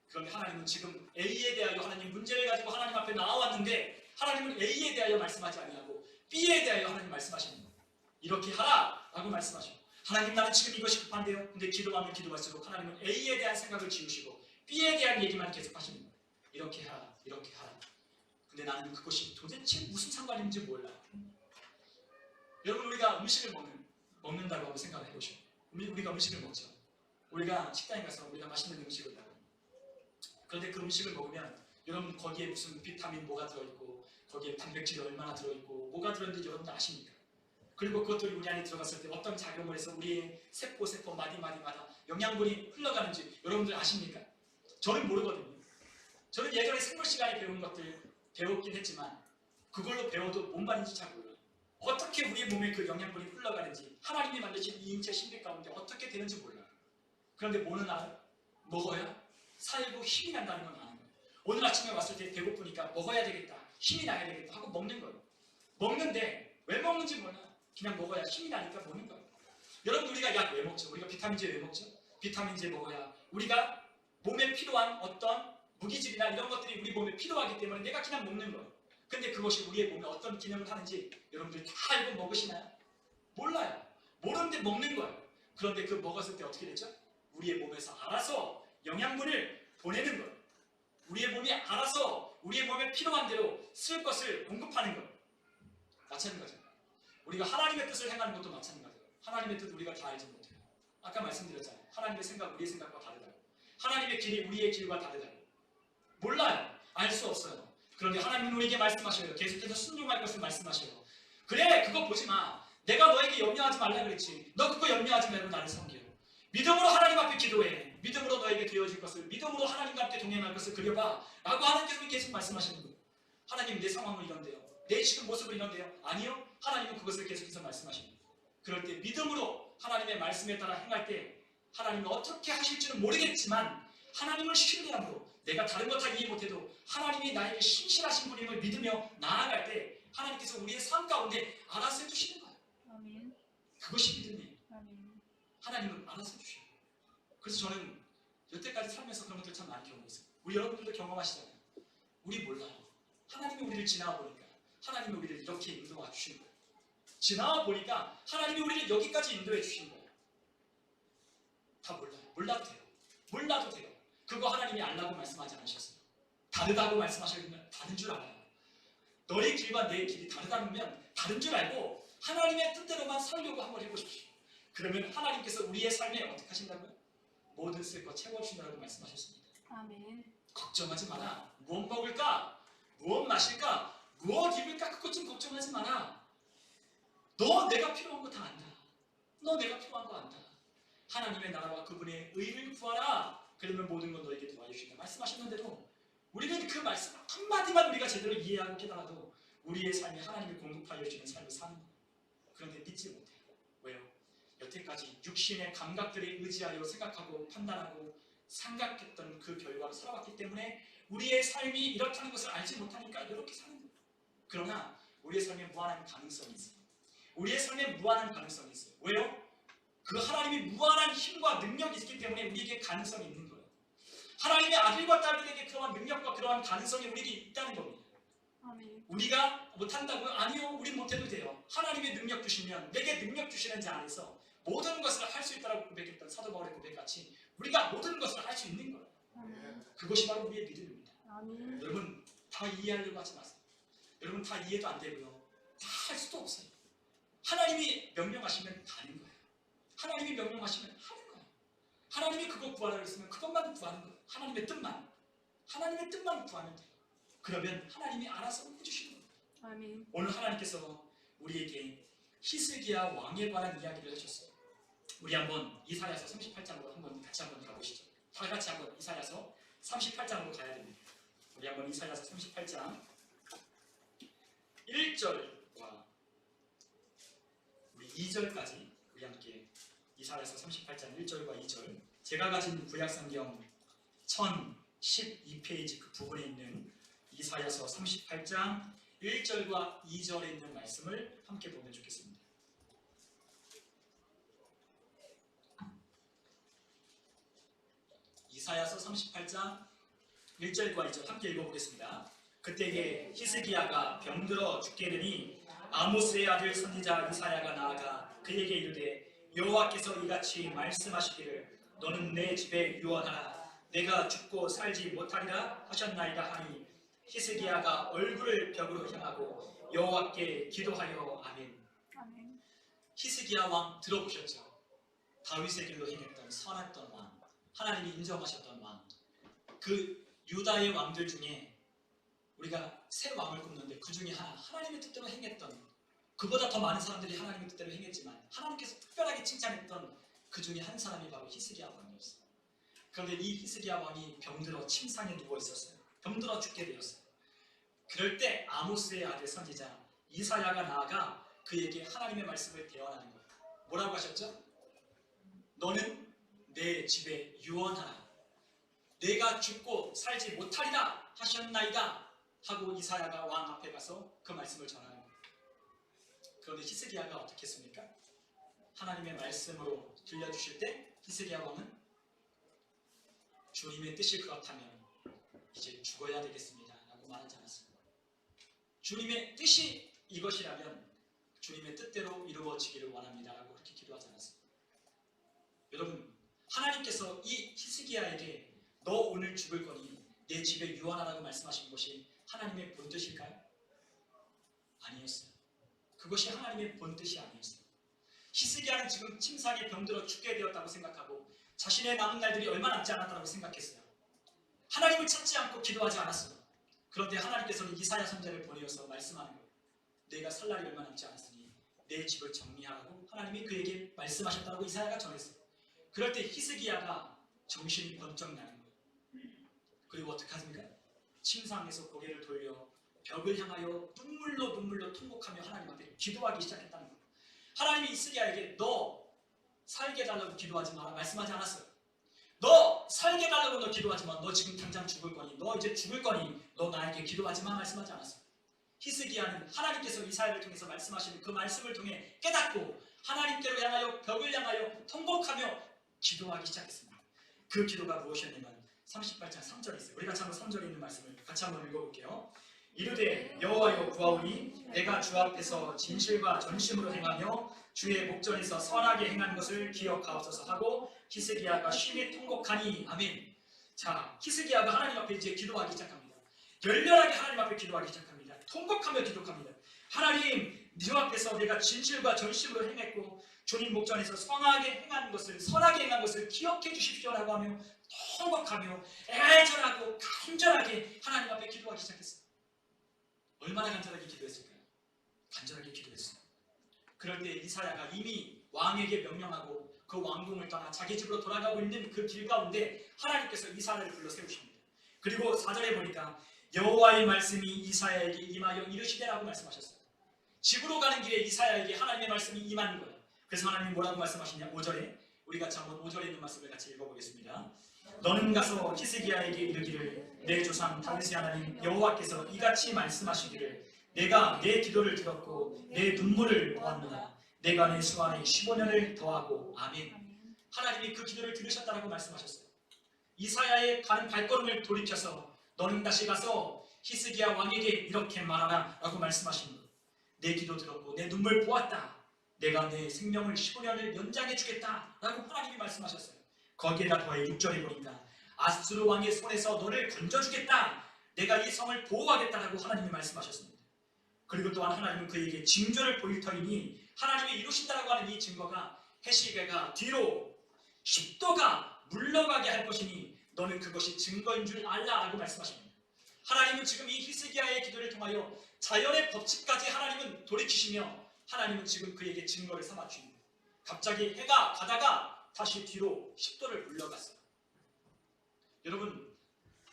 S1: 그런데 하나님은 지금 A에 대하여 하나님 문제를 가지고 하나님 앞에 나와왔는데 하나님은 A에 대하여 말씀하지 아니하고 B에 대하여 하나님 말씀하시는 거예요. 이렇게 하라 라고 말씀하시고, 하나님 나는 지금 이것이 급한데요. 근데 기도하면 기도할수록 하나님은 A에 대한 생각을 지우시고 B에 대한 얘기만 계속 하시는 거예요. 이렇게 하라, 이렇게 하라. 근데 나는 그것이 도대체 무슨 상관인지 몰라. 여러분, 우리가 음식을 먹는다고 한번 생각을 해보시죠. 우리가 음식을 먹죠. 우리가 식당에 가서 우리가 맛있는 음식을 먹어요. 그런데 그 음식을 먹으면 여러분 거기에 무슨 비타민 뭐가 들어있고 거기에 단백질이 얼마나 들어있고 뭐가 들어있는지 여러분도 아십니까? 그리고 그것들이 우리 안에 들어갔을 때 어떤 작용을 해서 우리의 세포 마디마디마다 영양분이 흘러가는지 여러분들 아십니까? 저는 모르거든요. 저는 예전에 생물 시간에 배운 것들 배웠긴 했지만 그걸로 배워도 뭔 말인지 잘 몰라요. 어떻게 우리의 몸에 그 영양분이 흘러가는지, 하나님이 만드신 이 인체 신비 가운데 어떻게 되는지 몰라요. 그런데 뭐는 알아요? 먹어야 살고 힘이 난다는 건 아는 거예요. 오늘 아침에 왔을 때 배고프니까 먹어야 되겠다, 힘이 나야 되겠다 하고 먹는 거예요. 먹는데 왜 먹는지 몰라요. 그냥 먹어야 힘이 나니까 먹는 거예요. 여러분, 우리가 약 왜 먹죠? 우리가 비타민제 왜 먹죠? 비타민제 먹어야 우리가 몸에 필요한 어떤 무기질이나 이런 것들이 우리 몸에 필요하기 때문에 내가 그냥 먹는 거예요. 근데 그것이 우리의 몸에 어떤 기능을 하는지 여러분들이 다 알고 먹으시나요? 몰라요. 모르는데 먹는 거예요. 그런데 그 먹었을 때 어떻게 되죠? 우리의 몸에서 알아서 영양분을 보내는 거예요. 우리의 몸이 알아서 우리의 몸에 필요한 대로 쓸 것을 공급하는 거예요. 마찬가지죠. 우리가 하나님의 뜻을 행하는 것도 마찬가지예요. 하나님의 뜻 우리가 다 알지 못해요. 아까 말씀드렸잖아요. 하나님의 생각 우리의 생각과 다르다고. 하나님의 길이 우리의 길과 다르다고. 몰라요. 알 수 없어요. 그런데 하나님은 우리에게 말씀하셔요. 계속해서 순종할 것을 말씀하셔요. 그래, 그거 보지 마. 내가 너에게 염려하지 말라 그랬지. 너 그거 염려하지 말고 나를 섬겨. 믿음으로 하나님 앞에 기도해. 믿음으로 너에게 되어질 것을, 믿음으로 하나님과 함께 동행할 것을 그려봐 라고 하나님께서 계속 말씀하시는 거예요. 하나님, 내 상황은 이런데요. 내 지금 모습은 이런데요. 아니요. 하나님은 그것을 계속해서 말씀하십니다. 그럴 때 믿음으로 하나님의 말씀에 따라 행할 때 하나님은 어떻게 하실지는 모르겠지만 하나님을 신뢰함으로 내가 다른 것 다 이해 못해도 하나님이 나에게 신실하신 분임을 믿으며 나아갈 때 하나님께서 우리의 삶 가운데 알아서 해주시는 거예요.
S2: 아멘.
S1: 그것이 믿음이에요.
S2: 아멘.
S1: 하나님은 알아서 해주셔요. 그래서 저는 여태까지 살면서 그런 것들 참 많이 경험했어요. 우리 여러분들도 경험하시잖아요. 우리 몰라요. 하나님이 우리를 지나와 보니까 하나님이 우리를 이렇게 인도해 주신 거예요. 지나와 보니까 하나님이 우리를 여기까지 인도해 주신 거예요. 다 몰라요. 몰라도 돼요. 몰라도 돼요. 그거 하나님이 알라고 말씀하지 않으셨어요. 다르다고 말씀하시면 다른 줄 알아요. 너의 길과 내 길이 다르다면 다른 줄 알고 하나님의 뜻대로만 살려고 한번 해보십시오. 그러면 하나님께서 우리의 삶에 어떻게 하신다고요? 모든 쓸 것 채워주신다고 말씀하셨습니다.
S2: 아멘.
S1: 걱정하지 마라. 무엇 먹을까? 무엇 마실까? 무엇 입을까? 그것 좀 걱정하지 마라. 너 내가 필요한 거 다 안다. 너 내가 필요한 거 안다. 하나님의 나라와 그분의 의를 구하라. 그러면 모든 건 너에게 도와주신다 말씀하셨는데도 우리는 그 말씀 한마디만 우리가 제대로 이해하고 깨달아도 우리의 삶이 하나님이 공급하여 주는 삶을 사는 거예요. 그런데 믿지 못해요. 왜요? 여태까지 육신의 감각들에 의지하여 생각하고 판단하고 생각했던 그 결과로 살아왔기 때문에 우리의 삶이 이렇다는 것을 알지 못하니까 이렇게 사는 거예요. 그러나 우리의 삶에 무한한 가능성이 있어요. 우리의 삶에 무한한 가능성이 있어요. 왜요? 그 하나님이 무한한 힘과 능력이 있기 때문에 우리에게 가능성이 있는 거예요. 하나님의 아들과 딸들에게 그러한 능력과 그러한 가능성이 우리에게 있다는 겁니다.
S2: 아멘.
S1: 우리가 못한다고요? 아니요. 우리 못해도 돼요. 하나님의 능력 주시면 내게 능력 주시는 자 안에서 모든 것을 할 수 있다고 고백했던 사도 바울의 고백같이 우리가 모든 것을 할 수 있는 거예요.
S2: 아멘.
S1: 그것이 바로 우리의 믿음입니다.
S2: 아멘.
S1: 여러분 다 이해하려고 하지 마세요. 여러분 다 이해도 안 되고요. 다 할 수도 없어요. 하나님이 명령하시면 가는 거예요. 하나님이 명령하시면 하는 거예요. 하나님이 그거 구하라고 했으면 그것만 구하는 거예요. 하나님의 뜻만. 하나님의 뜻만 구하면 돼요. 그러면 하나님이 알아서 해주시는 거예요.
S2: 아멘.
S1: 오늘 하나님께서 우리에게 히스기야 왕에 관한 이야기를 하셨어요. 우리 한번 이사야서 38장으로 같이 한번 가보시죠. 다 같이 한번 이사야서 38장으로 가야 됩니다. 우리 한번 이사야서 38장 1절과 우리 2절까지 우리 함께 이사야서 38장 1절과 2절, 제가 가진 구약성경 1012페이지 그 부분에 있는 이사야서 38장 1절과 2절에 있는 말씀을 함께 보면 좋겠습니다. 이사야서 38장 1절과 2절 함께 읽어보겠습니다. 그때에 히스기야가 병들어 죽게 되니 아모스의 아들 선지자 이사야가 나아가 그에게 이르되 여호와께서 이같이 말씀하시기를 너는 내 집에 유언하라. 내가 죽고 살지 못하리라 하셨나이다 하니 히스기야가 얼굴을 벽으로 향하고 여호와께 기도하여 아멘.
S2: 아멘.
S1: 히스기야 왕 들어보셨죠? 다윗의 길로 행했던 선했던 왕, 하나님이 인정하셨던 왕. 그 유다의 왕들 중에 우리가 새 왕을 꼽는데 그 중에 하나님의 뜻대로 행했던, 그보다 더 많은 사람들이 하나님의 뜻대로 행했지만 하나님께서 특별하게 칭찬했던 그 중에 한 사람이 바로 히스기야 왕이었어요. 그런데 이 히스기야 왕이 병들어 침상에 누워 있었어요. 병들어 죽게 되었어요. 그럴 때 아모스의 아들 선지자 이사야가 나아가 그에게 하나님의 말씀을 대언하는 거예요. 뭐라고 하셨죠? 너는 내 집에 유언하라. 내가 죽고 살지 못하리라 하셨나이다 하고 이사야가 왕 앞에 가서 그 말씀을 전하는 거예요. 그런데 히스기야가 어떻게 했습니까? 하나님의 말씀으로 들려주실 때 히스기야 왕은 주님의 뜻이 그렇다면 이제 죽어야 되겠습니다 라고 말하지 않았습니다. 주님의 뜻이 이것이라면 주님의 뜻대로 이루어지기를 원합니다 라고 그렇게 기도하지 않았습니다. 여러분, 하나님께서 이 히스기야에게 너 오늘 죽을 거니 내 집에 유언하라고 말씀하신 것이 하나님의 본뜻일까요? 아니었어요. 그것이 하나님의 본뜻이 아니었어요. 히스기야는 지금 침상에 병들어 죽게 되었다고 생각하고 자신의 남은 날들이 얼마 남지 않았다고 생각했어요. 하나님을 찾지 않고 기도하지 않았어요. 그런데 하나님께서는 이사야 선지자를 보내어서 말씀하는 거예요. 내가 살 날이 얼마 남지 않았으니 내 집을 정리하라고 하나님이 그에게 말씀하셨다고 이사야가 전했어요. 그럴 때 히스기야가 정신이 번쩍 나는 거예요. 그리고 어떻게 하십니까? 침상에서 고개를 돌려 벽을 향하여 눈물로 통곡하며 하나님 앞에 기도하기 시작했다는 거예요. 하나님이 히스기야에게 너 살게 해달라고 기도하지 마라 말씀하지 않았어요. 너 살게 해달라고 너 기도하지 마. 너 지금 당장 죽을 거니, 너 이제 죽을 거니 너 나에게 기도하지 마 말씀하지 않았어요. 히스기야는 하나님께서 이사야를 통해서 말씀하시는 그 말씀을 통해 깨닫고 하나님께로 향하여 벽을 향하여 통곡하며 기도하기 시작했습니다. 그 기도가 무엇이었냐면 38장 3절에 있어요. 우리 같이 한번 3절에 있는 말씀을 같이 한번 읽어볼게요. 이르되 여호와여 구하오니 내가 주 앞에서 진실과 전심으로 행하며 주의 목전에서 선하게 행하는 것을 기억하옵소서 하고 히스기야가 심히 통곡하니 아멘. 자, 히스기야가 하나님 앞에 이제 기도하기 시작합니다. 열렬하게 하나님 앞에 기도하기 시작합니다. 통곡하며 기도합니다. 하나님, 네 앞에서 내가 진실과 전심으로 행했고 주님 목전에서 선하게 행한 것을 기억해 주십시오라고 하며 통곡하며 애절하고 간절하게 하나님 앞에 기도하기 시작했어요. 얼마나 간절하게 기도했을까요? 간절하게 기도했어요. 그럴 때 이사야가 이미 왕에게 명령하고 그 왕궁을 떠나 자기 집으로 돌아가고 있는 그 길 가운데 하나님께서 이사야를 불러 세우십니다. 그리고 4절에 보니까 여호와의 말씀이 이사야에게 임하여 이르시되라고 말씀하셨어요. 집으로 가는 길에 이사야에게 하나님의 말씀이 임하는 거예요. 그래서 하나님이 뭐라고 말씀하시냐? 5절에 우리 같이 한번 5절에 있는 말씀을 같이 읽어보겠습니다. 너는 가서 히스기야에게 이르기를 내 조상 다윗의 하나님 여호와께서 이같이 말씀하시기를 내가 내 기도를 들었고 내 눈물을 보았노라. 내가 내 수완에 15년을 더하고 아멘. 하나님이 그 기도를 들으셨다라고 말씀하셨어요. 이사야의 가는 발걸음을 돌이켜서 너는 다시 가서 히스기야 왕에게 이렇게 말하라 라고 말씀하신 거예요. 내 기도 들었고 내 눈물 보았다. 내가 내 생명을 15년을 연장해 주겠다 라고 하나님이 말씀하셨어요. 거기에다 더해 6절에 보니까 아수르 왕의 손에서 너를 건져주겠다. 내가 이 성을 보호하겠다라고 하나님이 말씀하셨습니다. 그리고 또한 하나님은 그에게 징조를 보일 터이니 하나님이 이루신다라고 하는 이 증거가 해시계가 뒤로 10도가 물러가게 할 것이니 너는 그것이 증거인 줄 알라라고 말씀하십니다. 하나님은 지금 이 히스기야의 기도를 통하여 자연의 법칙까지 하나님은 돌이키시며 하나님은 지금 그에게 증거를 삼아 주십니다. 갑자기 해가 가다가 다시 뒤로 10도를 물러갔어요. 여러분,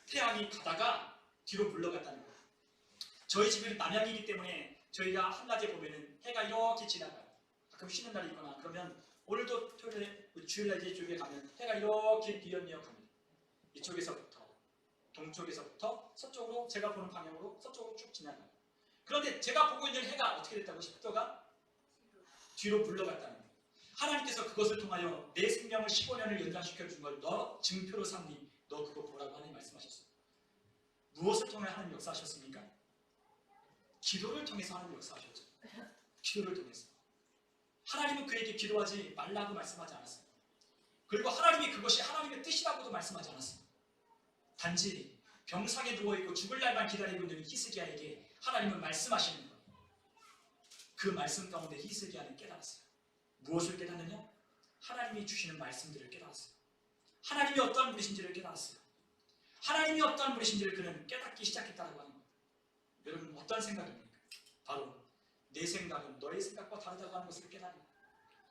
S1: 태양이 가다가 뒤로 물러갔다는 거예요. 저희 집은 남양이기 때문에 저희가 한낮에 보면은 해가 이렇게 지나가요. 가끔 쉬는 날이 있거나 그러면 오늘도 토요일에 주일날 이쪽에 가면 해가 이렇게 뉘엿뉘엿 갑니다. 이쪽에서부터 동쪽에서부터 서쪽으로, 제가 보는 방향으로 서쪽으로 쭉 지나가요. 그런데 제가 보고 있는 해가 어떻게 됐다고? 10도가 뒤로 물러갔다는 거예요. 하나님께서 그것을 통하여 내 생명을 15년을 연장시켜 준 걸 너 증표로 삼니 너 그거 보라고 하나님 말씀하셨어요. 무엇을 통해 하나님 역사하셨습니까? 기도를 통해서 하나님 역사하셨죠. 기도를 통해서. 하나님은 그에게 기도하지 말라고 말씀하지 않았어요. 그리고 하나님이 그것이 하나님의 뜻이라고도 말씀하지 않았어요. 단지 병상에 누워있고 죽을 날만 기다리고 있는 히스기야에게 하나님은 말씀하시는 거예요. 그 말씀 가운데 히스기야는 깨달았어요. 무엇을 깨닫느냐? 하나님이 주시는 말씀들을 깨달았어요. 하나님이 어떠한 분이신지를 깨달았어요. 하나님이 어떠한 분이신지를 그는 깨닫기 시작했다고 하는 거예요. 여러분, 어떤 생각입니까? 바로 내 생각은 너의 생각과 다르다고 하는 것을 깨달은 거예요.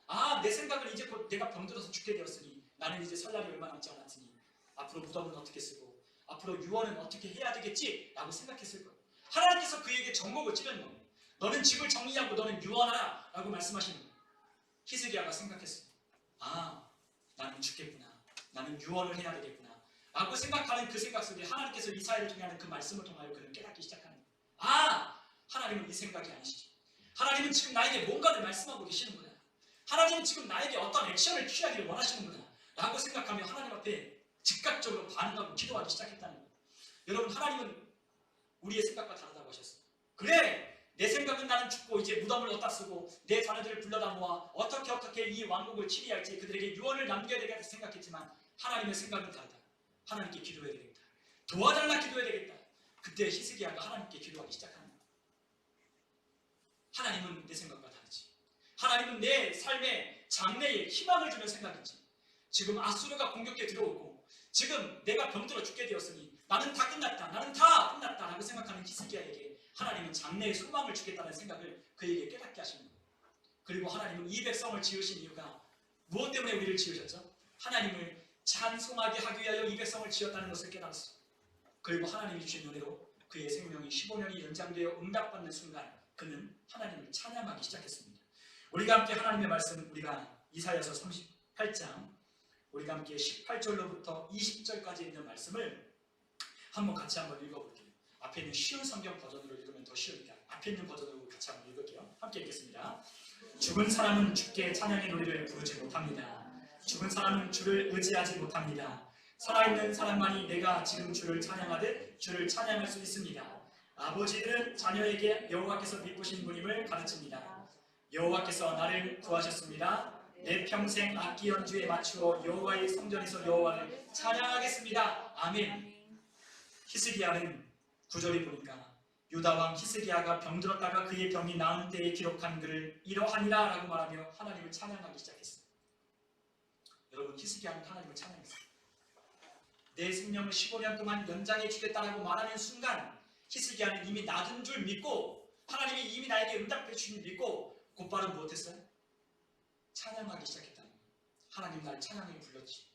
S1: 아, 내 생각은 이제 곧 내가 병들어서 죽게 되었으니 나는 이제 설 날이 얼마 남지 않았으니 앞으로 무덤은 어떻게 쓰고 앞으로 유언은 어떻게 해야 되겠지? 라고 생각했을 거예요. 하나님께서 그에게 정목을 찌른 거예요. 너는 집을 정리하고 너는 유언하라 라고 말씀하시는 거예요. 히스기야가 생각했어요. 아, 나는 죽겠구나. 나는 유언을 해야 되겠구나 라고 생각하는 그 생각 속에 하나님께서 이사야를 통해 하는 그 말씀을 통하여 그는 깨닫기 시작하는 거예요. 아, 하나님은 이 생각이 아니시지. 하나님은 지금 나에게 뭔가를 말씀하고 계시는구나. 하나님은 지금 나에게 어떤 액션을 취하기를 원하시는구나 라고 생각하며 하나님 앞에 즉각적으로 반응하고 기도하기 시작했다는 거예요. 여러분, 하나님은 우리의 생각과 다르다고 하셨어요. 그래, 내 생각은 나는 죽고 이제 무덤을 어디다 쓰고 내 자녀들을 불러다 모아 어떻게 이 왕국을 치리할지 그들에게 유언을 남겨야 되겠다 생각했지만 하나님의 생각은 다르다. 하나님께 기도해야 되겠다. 도와달라 기도해야 되겠다. 그때 히스기야가 하나님께 기도하기 시작하는 거예요. 하나님은 내 생각과 다르지. 하나님은 내 삶의 장래에 희망을 주는 생각이지. 지금 아수르가 공격해 들어오고 지금 내가 병들어 죽게 되었으니 나는 다 끝났다. 나는 다 끝났다 라고 생각하는 히스기야에게 하나님은 장래에 소망을 주겠다는 생각을 그에게 깨닫게 하시는 거예요. 그리고 하나님은 이 백성을 지으신 이유가 무엇 때문에 우리를 지으셨죠? 하나님을 찬송하게 하기 위하여 이 백성을 지었다는 것을 깨달았어요. 그리고 하나님이 주신 은혜로 그의 생명이 15년이 연장되어 응답받는 순간 그는 하나님을 찬양하기 시작했습니다. 우리가 함께 하나님의 말씀, 우리가 이사야서 38장 우리가 함께 18절로부터 20절까지 있는 말씀을 한번 같이 한번 읽어볼게요. 앞에 있는 쉬운 성경 버전으로 읽으면 더 쉬우니까 앞에 있는 버전으로 같이 한번 읽을게요. 함께 읽겠습니다. 죽은 사람은 주께 찬양의 노래를 부르지 못합니다. 죽은 사람은 주를 의지하지 못합니다. 살아있는 사람만이 내가 지금 주를 찬양하듯 주를 찬양할 수 있습니다. 아버지들은 자녀에게 여호와께서 미쁘신 분임을 가르칩니다. 여호와께서 나를 구하셨습니다. 내 평생 악기 연주에 맞추어 여호와의 성전에서 여호와를 찬양하겠습니다. 아멘. 히스기야는 9절에 보니까 유다 왕 히스기야가 병들었다가 그의 병이 나은 때에 기록한 글을 이러하니라 라고 말하며 하나님을 찬양하기 시작했어요. 여러분, 히스기야는 하나님을 찬양했어요. 내 생명을 15년 동안 연장해 주겠다라고 말하는 순간 히스기야는 이미 낮은 줄 믿고 하나님이 이미 나에게 응답해 주신 줄 믿고 곧바로 무엇했어요? 찬양하기 시작했다는 거예요. 하나님 나를 찬양해 불렀지.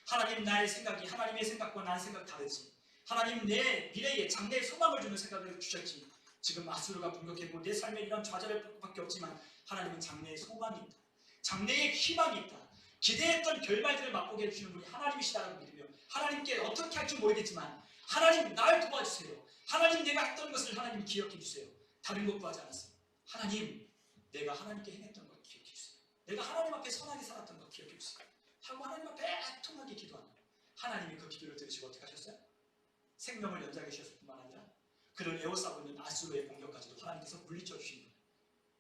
S1: 하나님 나의 생각이 하나님의 생각과 나의 생각 다르지. 하나님 내 미래에 장래에 소망을 주는 생각을 주셨지. 지금 아수르가 공격했고 내 삶에 이런 좌절할 밖에 없지만 하나님은 장래에 소망이 있다. 장래에 희망이 있다. 기대했던 결말들을 맛보게 해주시는 분이 하나님이시다라고 믿으며 하나님께 어떻게 할지 모르겠지만 하나님 날 도와주세요. 하나님 내가 했던 것을 하나님 기억해 주세요. 다른 것 구하지 않았어요. 하나님 내가 하나님께 행했던 것 기억해 주세요. 내가 하나님 앞에 선하게 살았던 것 기억해 주세요. 하고 하나님 앞에 애통하게 기도하는 하나님이 그 기도를 들으시고 어떻게 하셨어요? 생명을 연장해 주셨을 뿐만 아니라 그를 에워싸고 있는 아수르의 공격까지도 하나님께서 물리쳐 주신 거예요.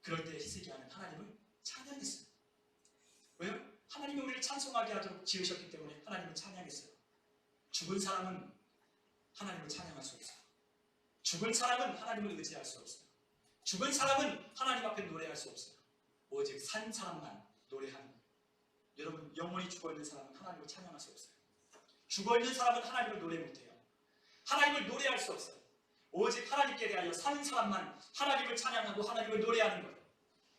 S1: 그럴 때 히스기야는 하나님을 찬양했어요. 왜요? 하나님이 우리를 찬송하게 하도록 지으셨기 때문에 하나님을 찬양했어요. 죽은 사람은 하나님을 찬양할 수 없어요. 죽은 사람은 하나님을 의지할 수 없어요. 죽은 사람은 하나님 앞에 노래할 수 없어요. 오직 산 사람만 노래하는 거예요. 여러분, 영원히 죽어있는 사람은 하나님을 찬양할 수 없어요. 죽어있는 사람은 하나님을 노래 못해요. 하나님을 노래할 수 없어요. 오직 하나님께 대하여 사는 사람만 하나님을 찬양하고 하나님을 노래하는 거예요.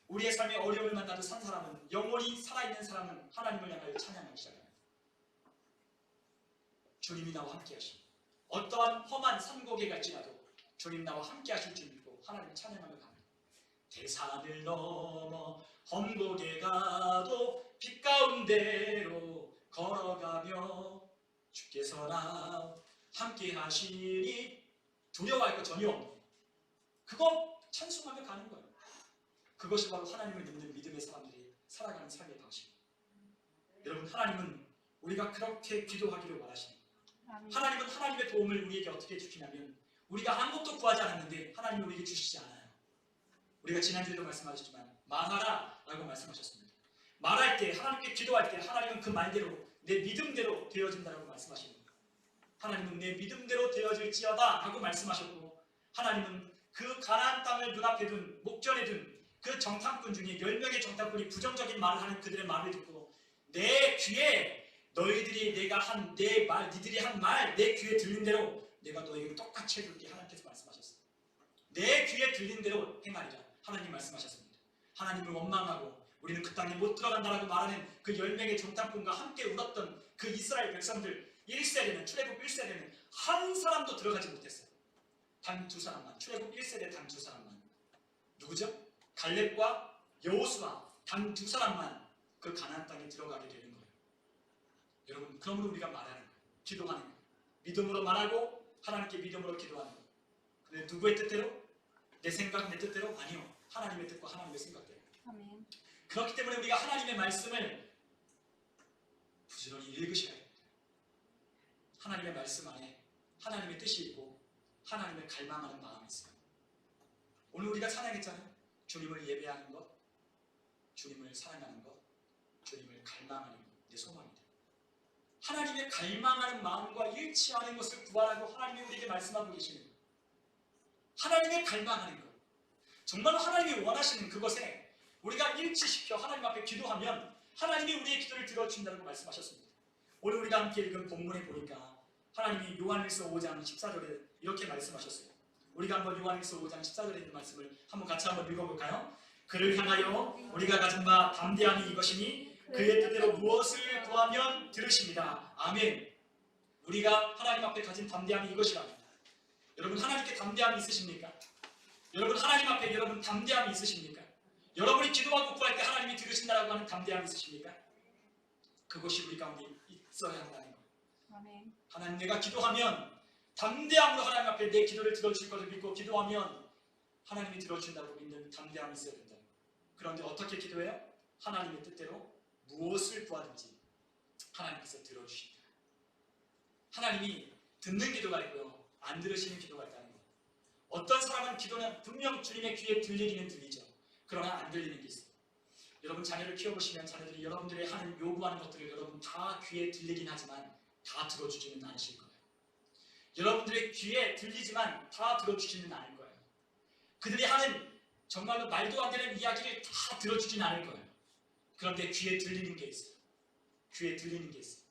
S1: 우리의 삶에 어려움을 만나도 산 사람은, 영원히 살아있는 사람은 하나님을 향하여 찬양하기 시작합니다. 주님이 나와 함께 하시고 어떠한 험한 산곡에 갈지라도 주님 나와 함께 하실 줄 믿고 하나님을 찬양하며 갑니다. 대산을 넘어 험곡에 가도 빛 가운데로 걸어가며 주께서 나와 함께 하시니 두려워할 것 전혀 없네. 그거 찬송하며 가는 거예요. 그것이 바로 하나님을 믿는 믿음의 사람들이 살아가는 삶의 방식입니다. 여러분, 하나님은 우리가 그렇게 기도하기를 원하십니다. 하나님은 하나님의 도움을 우리에게 어떻게 주시냐면 우리가 아무것도 구하지 않았는데 하나님이 우리에게 주시지 않아요. 우리가 지난주에도 말씀하셨지만 말하라 라고 말씀하셨습니다. 말할 때, 하나님께 기도할 때 하나님은 그 말대로 내 믿음대로 되어진다라고 말씀하십니다. 하나님은 내 믿음대로 되어질지어다 라고 말씀하셨고, 하나님은 그 가나안 땅을 눈앞에 둔, 목전에 둔 그 정탐꾼 중에 10명의 정탐꾼이 부정적인 말을 하는 그들의 말을 듣고 내 귀에 너희들이 내가 한 내 말, 니들이 한 말 내 귀에 들린 대로 내가 너희에게 똑같이 해줄게. 하나님께서 말씀하셨어요. 내 귀에 들린 대로 행하리라. 하나님 말씀하셨습니다. 하나님을 원망하고 우리는 그 땅에 못 들어간다라고 말하는 그 10명의 정탐꾼과 함께 울었던 그 이스라엘 백성들 1세대는, 출애굽 1세대는 한 사람도 들어가지 못했어요. 단 2사람만, 출애굽 1세대 단 2사람만. 누구죠? 갈렙과 여호수아 단 2사람만 그 가나안 땅에 들어가게 되는 거예요. 여러분, 그러므로 우리가 말하는 거예요. 기도하는 거예요. 믿음으로 말하고 하나님께 믿음으로 기도하는 거예요. 근데 누구의 뜻대로? 내 생각, 내 뜻대로? 아니요. 하나님의 뜻과 하나님의 생각대로.
S2: 아멘.
S1: 그렇기 때문에 우리가 하나님의 말씀을 부지런히 읽으셔야 됩니다. 하나님의 말씀 안에 하나님의 뜻이 있고 하나님을 갈망하는 마음이 있어요. 오늘 우리가 찬양했잖아요. 주님을 예배하는 것, 주님을 사랑하는 것, 주님을 갈망하는 것, 내 소망입니다. 하나님의 갈망하는 마음과 일치하는 것을 구하라고 하나님이 우리에게 말씀하고 계시는 거예요. 하나님의 갈망하는 것, 정말로 하나님이 원하시는 그것에 우리가 일치시켜 하나님 앞에 기도하면 하나님이 우리의 기도를 들어주신다고 말씀하셨습니다. 오늘 우리가 함께 읽은 본문에 보니까 하나님이 요한일서 5장 14절에 이렇게 말씀하셨어요. 우리가 한번 요한일서 5장 14절에 있는 말씀을 한번 같이 한번 읽어볼까요? 그를 향하여 우리가 가진 바 담대함이 이것이니 그의 뜻대로 무엇을 구하면 들으십니다. 아멘. 우리가 하나님 앞에 가진 담대함이 이것이랍니다. 여러분, 하나님께 담대함이 있으십니까? 여러분, 하나님 앞에 여러분 담대함이 있으십니까? 여러분이 기도하고 구할 때 하나님이 들으신다라고 하는 담대함이 있으십니까? 그것이 우리 가운데 있어야 한다는 거예요.
S2: 아멘.
S1: 하나님, 내가 기도하면 담대함으로 하나님 앞에 내 기도를 들어주실 것을 믿고 기도하면 하나님이 들어주신다고 믿는 담대함이 있어야 된다. 그런데 어떻게 기도해요? 하나님의 뜻대로 무엇을 구하든지 하나님께서 들어주신다. 하나님이 듣는 기도가 있고요, 안 들으시는 기도가 있다는 거예요. 어떤 사람은 기도는 분명 주님의 귀에 들리기는 들리죠. 그러나 안 들리는 게 있어요. 여러분, 자녀를 키워보시면 자녀들이 여러분들이 하는 요구하는 것들을 여러분 다 귀에 들리긴 하지만 다 들어주지는 않으실 거예요. 여러분들의 귀에 들리지만 다 들어주지는 않을 거예요. 그들이 하는 정말로 말도 안 되는 이야기를 다 들어주지는 않을 거예요. 그런데 귀에 들리는 게 있어요. 귀에 들리는 게 있어요.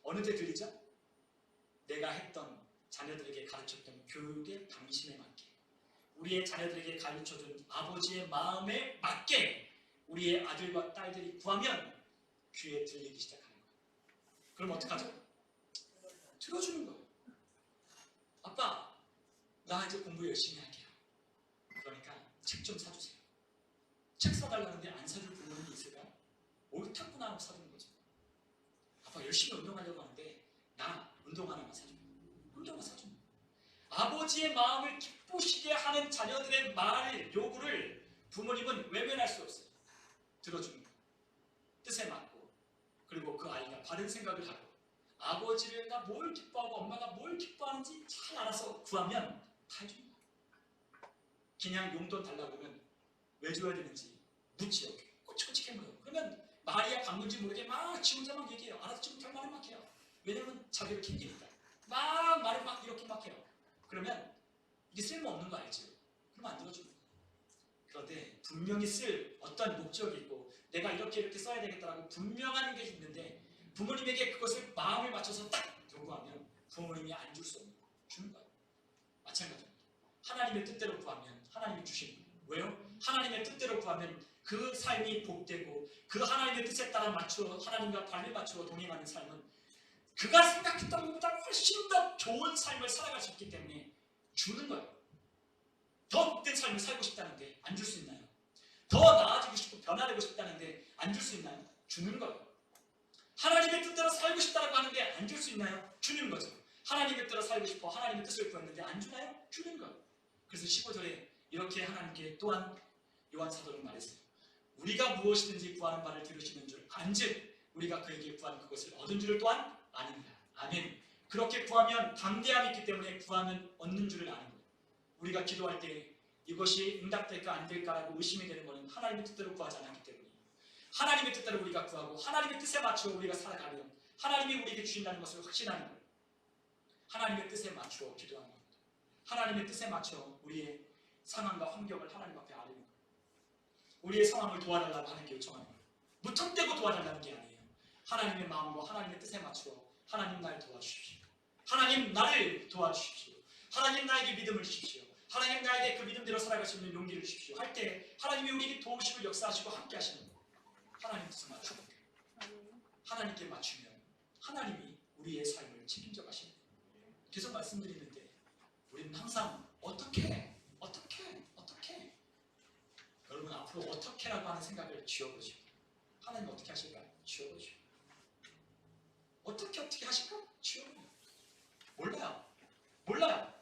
S1: 어느 때 들리죠? 내가 했던, 자녀들에게 가르쳤던 교육의 방침에 맞게, 우리의 자녀들에게 가르쳐준 아버지의 마음에 맞게 우리의 아들과 딸들이 구하면 귀에 들리기 시작하는 거예요. 그럼 어떡하죠? 들어주는 거예요. 아빠, 나 이제 공부 열심히 할게요. 그러니까 책 좀 사주세요. 책 사달라는데 안 사줄 부모님이 있을까요? 옳다구나 하고 사주는 거죠. 아빠, 열심히 운동하려고 하는데 나 운동 하나만 사줘요. 운동만 사줘요. 아버지의 마음을 기쁘시게 하는 자녀들의 말, 요구를 부모님은 외면할 수 없어요. 들어주는 거예요. 뜻에 맞고, 그리고 그 아이가 바른 생각을 하고 아버지를 나 뭘 기뻐하고 엄마가 뭘 기뻐하는지 잘 알아서 구하면 다 해줍니다. 그냥 용돈 달라고 하면 왜 줘야 되는지 묻지요. 꼬치꼬치 물어요. 그러면 말이야 방문지 모르게 막 지 혼자 막 얘기해요. 알아서 지 못할 말을 막 해요. 왜냐면 자기를 캥기니까 막 말을 막 이렇게 막 해요. 그러면 이게 쓸모없는 거 알죠? 그럼 안 들어줍니다. 그런데 분명히 쓸 어떤 목적이 있고 내가 이렇게 써야 되겠다라고 분명한 게 있는데 부모님에게 그것을 마음을 맞춰서 딱 요구하면 부모님이 안 줄 수 없는 거 주는 거예요. 마찬가지입니다. 하나님의 뜻대로 구하면 하나님이 주시는 거예요. 왜요? 하나님의 뜻대로 구하면 그 삶이 복되고 그 하나님의 뜻에 따라 맞추어 하나님과 발을 맞추어 동행하는 삶은 그가 생각했던 것보다 훨씬 더 좋은 삶을 살아갈 수 있기 때문에 주는 거예요. 더 복된 삶을 살고 싶다는데 안 줄 수 있나요? 더 나아지고 싶고 변화되고 싶다는데 안 줄 수 있나요? 주는 거예요. 하나님의 뜻대로 살고 싶다고 하는데 안 줄 수 있나요? 주는 거죠. 하나님의 뜻대로 살고 싶어 하나님의 뜻을 구했는데 안 주나요? 주는 거예요. 그래서 15절에 이렇게 하나님께 또한 요한 사도는 말했어요. 우리가 무엇이든지 구하는 바를 들으시는 줄 안즉 우리가 그에게 구한 그것을 얻은 줄을 또한 아닙니다. 아멘. 그렇게 구하면 담대함이 있기 때문에 구하면 얻는 줄을 아는 거예요. 우리가 기도할 때 이것이 응답될까 안 될까라고 의심이 되는 것은 하나님의 뜻대로 구하지 않았기 때문이에요. 하나님의 뜻대로 우리가 구하고 하나님의 뜻에 맞추어 우리가 살아가면 하나님이 우리에게 주신다는 것을 확신하는 거예요. 하나님의 뜻에 맞추어 기도하는 겁니다. 하나님의 뜻에 맞춰 우리의 상황과 환경을 하나님 앞에 아뢰는 거예요. 우리의 상황을 도와달라고 하는 게 요청하는 거예요. 무턱대고 도와달라는 게 아니에요. 하나님의 마음과 하나님의 뜻에 맞추어 하나님 나를 도와주십시오. 하나님 나를 도와주십시오. 하나님 나에게 믿음을 주십시오. 하나님 나에게 그 믿음대로 살아갈 수 있는 용기를 주십시오. 할 때 하나님이 우리에게 도우시고 역사하시고 함께 하시는 거예요. 하나님 뜻을 맞추고 하나님께 맞추면 하나님이 우리의 삶을 책임져 가시는 거예요. 계속 말씀드리는데 우리는 항상 어떻게 여러분 앞으로 어떻게라고 하는 생각을 지워보시고 하나님 어떻게 하실까요? 지워보시고 어떻게 하실까? 지워보세요. 몰라요.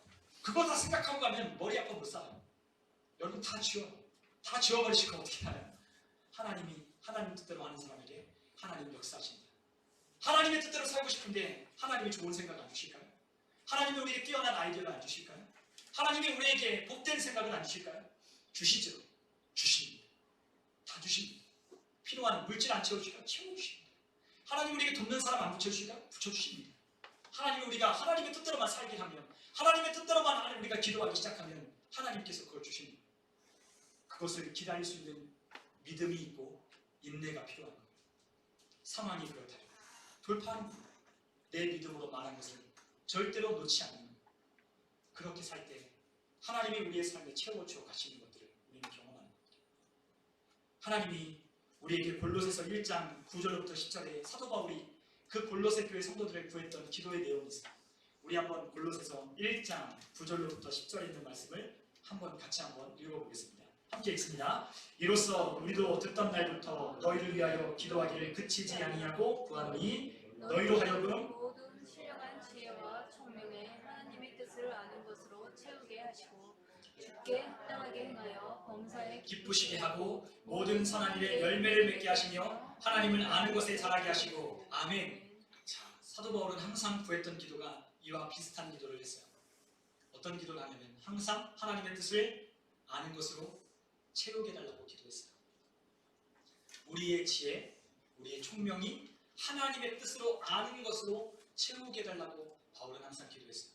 S1: 그거 다 생각하고 가면 머리 아파 못 살아요. 여러분 다 지워버리시고 어떻게 하나요? 하나님이 하나님 뜻대로 하는 사람에게 하나님 역사하십니다. 하나님의 뜻대로 살고 싶은데 하나님이 좋은 생각 안 주실까요? 하나님이 우리에게 뛰어난 아이디어를 안 주실까요? 하나님이 우리에게 복된 생각을 안 주실까요? 주시죠. 주십니다. 다 주십니다. 필요한 물질 안 채워주실까요? 채워주십니다. 하나님 우리에게 돕는 사람 안 붙여주실까요? 붙여주십니다. 하나님이 우리가 하나님의 뜻대로만 살게 하면 하나님의 뜻대로만 우리가 기도하기 시작하면 하나님께서 그걸 주십니다. 그것을 기다릴 수 있는 믿음이 있고 인내가 필요한 거예요. 상황이 그렇다면 돌파하는 거예요. 내 믿음으로 말한 것을 절대로 놓지 않는 거예요. 그렇게 살 때 하나님이 우리의 삶에 채워주어 가시는 것들을 우리는 경험하는 거예요. 하나님이 우리에게 골로새서 1장 9절부터 10절에 사도 바울이 그 골로새 교회 성도들을 구했던 기도의 내용이 있어요. 우리 한번 골로새서 1장 9절로부터 10절에 있는 말씀을 한번 같이 한번 읽어보겠습니다. 함께 읽습니다. 이로써 우리도 듣던 날부터 너희를 위하여 기도하기를 그치지 아니하고 구하노니 너희로 하여금
S2: 모든 신령한 지혜와 총명에 하나님의 뜻을 아는 것으로 채우게 하시고 주께 합당하게 행하여 범사에
S1: 기쁘시게 하고 모든 선한 일에 열매를 맺게 하시며 하나님을 아는 것에 자라게 하시고 아멘. 자, 사도 바울은 항상 구했던 기도가 이와 비슷한 기도를 했어요. 어떤 기도를 하냐면 항상 하나님의 뜻을 아는 것으로 채우게 해달라고 기도했어요. 우리의 지혜, 우리의 총명이 하나님의 뜻으로 아는 것으로 채우게 해달라고 바울은 항상 기도했어요.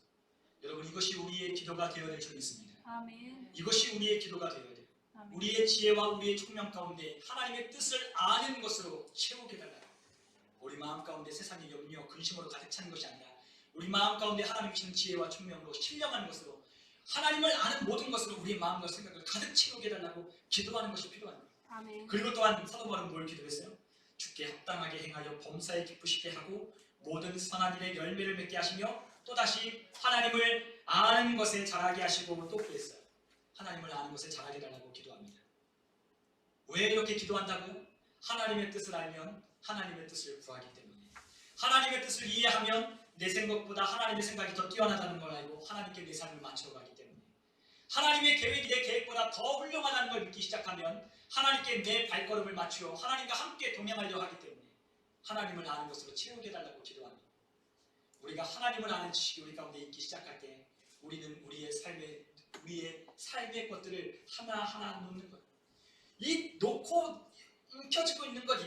S1: 여러분 이것이 우리의 기도가 되어야 될 줄 믿습니다.
S2: 아멘.
S1: 이것이 우리의 기도가 되어야 돼요.
S2: 아멘.
S1: 우리의 지혜와 우리의 총명 가운데 하나님의 뜻을 아는 것으로 채우게 해달라고. 우리 마음 가운데 세상의 염려, 근심으로 가득 찬 것이 아니라 우리 마음 가운데 하나님이 주신 지혜와 총명으로 신령한 것으로 하나님을 아는 모든 것으로 우리의 마음과 생각을 가득 채우게 해달라고 기도하는 것이 필요한 거예요.
S2: 아멘.
S1: 그리고 또한 사도 바울은 뭘 기도했어요? 주께 합당하게 행하여 범사에 기쁘시게 하고 모든 선한 일에 열매를 맺게 하시며 또다시 하나님을 아는 것에 자라게 하시고 또 그랬어요. 하나님을 아는 것에 자라게 해달라고 기도합니다. 왜 이렇게 기도한다고? 하나님의 뜻을 알면 하나님의 뜻을 구하기 때문에 하나님의 뜻을 이해하면 내 생각보다 하나님의 생각이 더 뛰어나다는 걸 알고 하나님께 내 삶을 맞춰가기 때문에 하나님의 계획이 내 계획보다 더 훌륭하다는 걸 믿기 시작하면 하나님께 내 발걸음을 맞추어 하나님과 함께 동행하려 하기 때문에 하나님을 아는 것으로 채우게 해달라고 기도합니다. 우리가 하나님을 아는 지식이 우리 가운데 있기 시작할 때 우리는 우리의 삶의 것들을 하나하나 놓는 거예요. 이 놓고 움켜쥐고 있는 것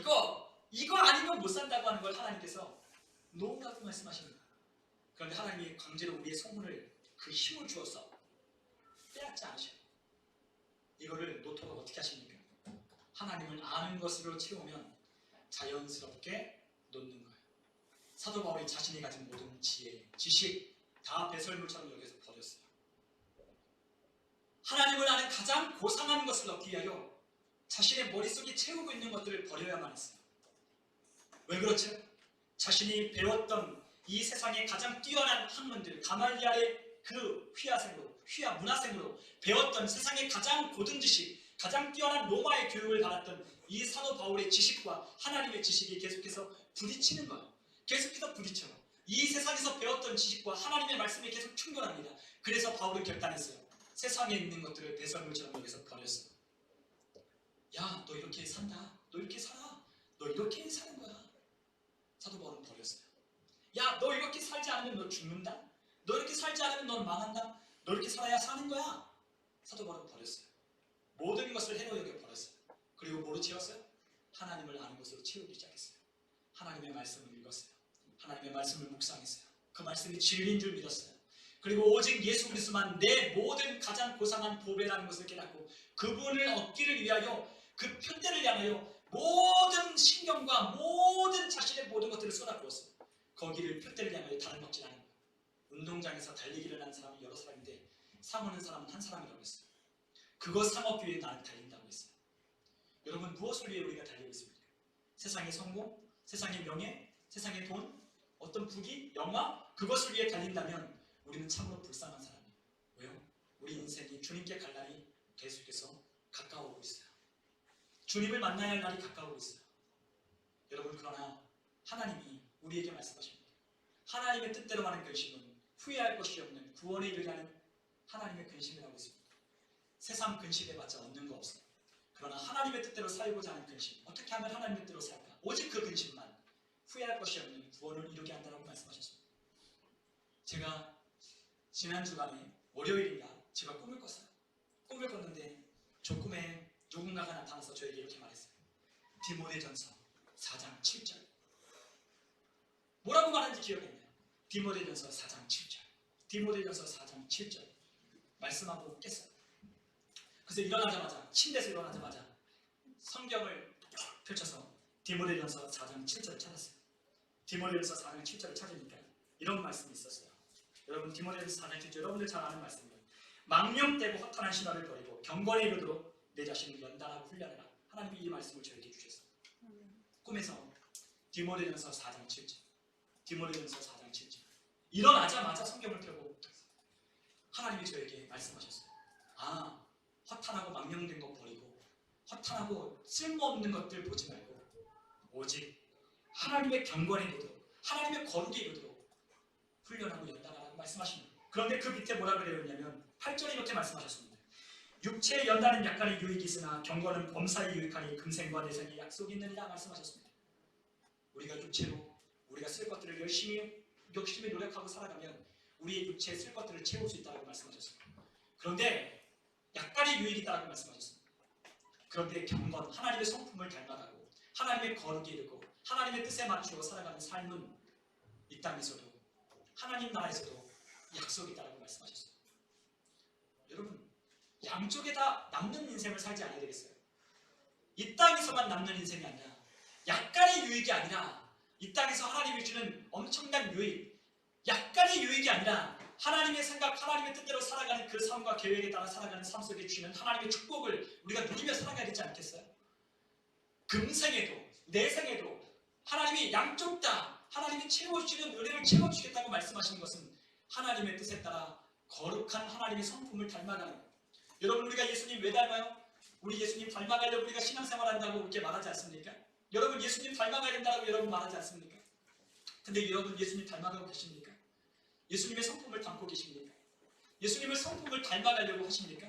S1: 이거 아니면 못 산다고 하는 걸 하나님께서 놓으라고 말씀하십니다. 그런데 하나님이 강제로 우리의 소문을 그 힘을 주어서 빼앗지 않으셔요. 이거를 놓도록 어떻게 하십니까? 하나님을 아는 것으로 채우면 자연스럽게 놓는 거예요. 사도 바울이 자신이 가진 모든 지혜, 지식 다 배설물처럼 여기서 버렸어요. 하나님을 아는 가장 고상한 것을 얻기 위하여 자신의 머릿속에 채우고 있는 것들을 버려야만 했어요. 왜 그렇죠? 자신이 배웠던 이 세상의 가장 뛰어난 학문들, 가말리알의 그 휘하 문화생으로 배웠던 세상의 가장 고든 지식, 가장 뛰어난 로마의 교육을 받았던 이 사도 바울의 지식과 하나님의 지식이 계속해서 부딪히는 거예요. 계속해서 부딪혀요. 이 세상에서 배웠던 지식과 하나님의 말씀이 계속 충돌합니다. 그래서 바울은 결단했어요. 세상에 있는 것들을 배설물처럼 여기서 버렸어요. 야, 너 이렇게 산다. 너 이렇게 살아. 너 이렇게 사는 거야. 사도 바울은 버렸어요. 야, 너 이렇게 살지 않으면 너 죽는다. 너 이렇게 살지 않으면 넌 망한다. 너 이렇게 살아야 사는 거야. 사도 바울은 버렸어요. 모든 것을 해로 여겨 버렸어요. 그리고 뭐로 채웠어요? 하나님을 아는 것으로 채우기 시작했어요. 하나님의 말씀을 읽었어요. 하나님의 말씀을 묵상했어요. 그 말씀이 진리인 줄 믿었어요. 그리고 오직 예수 그리스도만 내 모든 가장 고상한 보배라는 것을 깨닫고 그분을 얻기를 위하여 그 편대를 향하여 모든 신경과 모든 자신의 모든 것들을 쏟아부었어요. 거기를 편대를 향하여 다른 먹질 않은 거예요. 운동장에서 달리기를 하는 사람이 여러 사람인데 상 얻는 사람은 한 사람이라고 했어요. 그거 상 얻기 위해 나는 달린다고 했어요. 여러분, 무엇을 위해 우리가 달리고 있습니까? 세상의 성공, 세상의 명예, 세상의 돈, 어떤 부귀, 영화, 그것을 위해 달린다면 우리는 참으로 불쌍한 사람이에요. 왜요? 우리 인생이 주님께 갈 날이 계속해서 가까워오고 있어요. 주님을 만나야 할 날이 가까워오고 있어요. 여러분, 그러나 하나님이 우리에게 말씀하십니다. 하나님의 뜻대로 하는 근심은 후회할 것이 없는 구원에 이르는 하나님의 근심이라고 있습니다. 세상 근심에 맞자 얻는 거 없어요. 그러나 하나님의 뜻대로 살고자 하는 근심, 어떻게 하면 하나님의 뜻대로 살까? 오직 그 근심만 후회할 것이 없는 구원을 이루게 한다고 말씀하셨습니다. 제가 지난 주간에 월요일인가 제가 꿈을 꿨어요. 꿈을 꿨는데 저 꿈에 누군가가 나타나서 저에게 이렇게 말했어요. 디모데전서 4장 7절. 뭐라고 말하는지 기억이 안 나요. 디모데전서 4장 7절. 디모데전서 4장 7절. 말씀하고 깼어요. 그래서 일어나자마자, 침대에서 일어나자마자 성경을 펼쳐서 디모데전서 4장 7절을 찾았어요. 디모데전서 4장 7절을 찾으니까 이런 말씀이 있었어요. 여러분, 디모데전서 4장 7절 여러분들 잘 아는 말씀이에요. 망령되고 허탄한 신화를 버리고 경건에 이르도록 내 자신을 연단하고 훈련해라. 하나님이 이 말씀을 저에게 주셨어요. 꿈에서 디모데전서 4장 7절, 디모데전서 4장 7절. 일어나자마자 성경을 펴고 하나님이 저에게 말씀하셨어요. 아, 허탄하고 망령된 것 버리고 허탄하고 쓸모없는 것들 보지 말고 오직 하나님의 경건에 이르도록, 하나님의 거룩에 이르도록 훈련하고 연단하라고 말씀하십니다. 그런데 그 밑에 뭐라고 되어 있냐면 8절에 이렇게 말씀하셨습니다. 육체의 연단은 약간의 유익이 있으나 경건은 범사에 유익하니 금생과 내생에 약속이 있느니라 말씀하셨습니다. 우리가 육체로 우리가 쓸 것들을 열심히 노력하고 살아가면 우리의 육체에 쓸 것들을 채울 수 있다고 말씀하셨습니다. 그런데 약간의 유익이 있다고 말씀하셨습니다. 그런데 경건, 하나님의 성품을 닮아가고 하나님의 거룩에 이르고 하나님의 뜻에 맞추어 살아가는 삶은 이 땅에서도 하나님 나라에서도 약속이 있다고 말씀하셨어요. 여러분, 양쪽에 다 남는 인생을 살지 않아야 되겠어요? 이 땅에서만 남는 인생이 아니라 약간의 유익이 아니라 이 땅에서 하나님이 주는 엄청난 유익, 약간의 유익이 아니라 하나님의 생각, 하나님의 뜻대로 살아가는 그 삶과 계획에 따라 살아가는 삶 속에 주시는 하나님의 축복을 우리가 누리며 살아가야 되지 않겠어요? 금생에도 내생에도 하나님이 양쪽 다 하나님이 채워주시는 은혜를 채워주시겠다고 말씀하시는 것은 하나님의 뜻에 따라 거룩한 하나님의 성품을 닮아가는 거예요. 여러분, 우리가 예수님 왜 닮아요? 우리 예수님 닮아가려고 우리가 신앙생활 한다고 그렇게 말하지 않습니까? 여러분, 예수님 닮아가야 된다고 여러분 말하지 않습니까? 근데 여러분, 예수님 닮아가고 계십니까? 예수님의 성품을 담고 계십니까? 예수님의 성품을 닮아가려고 하십니까?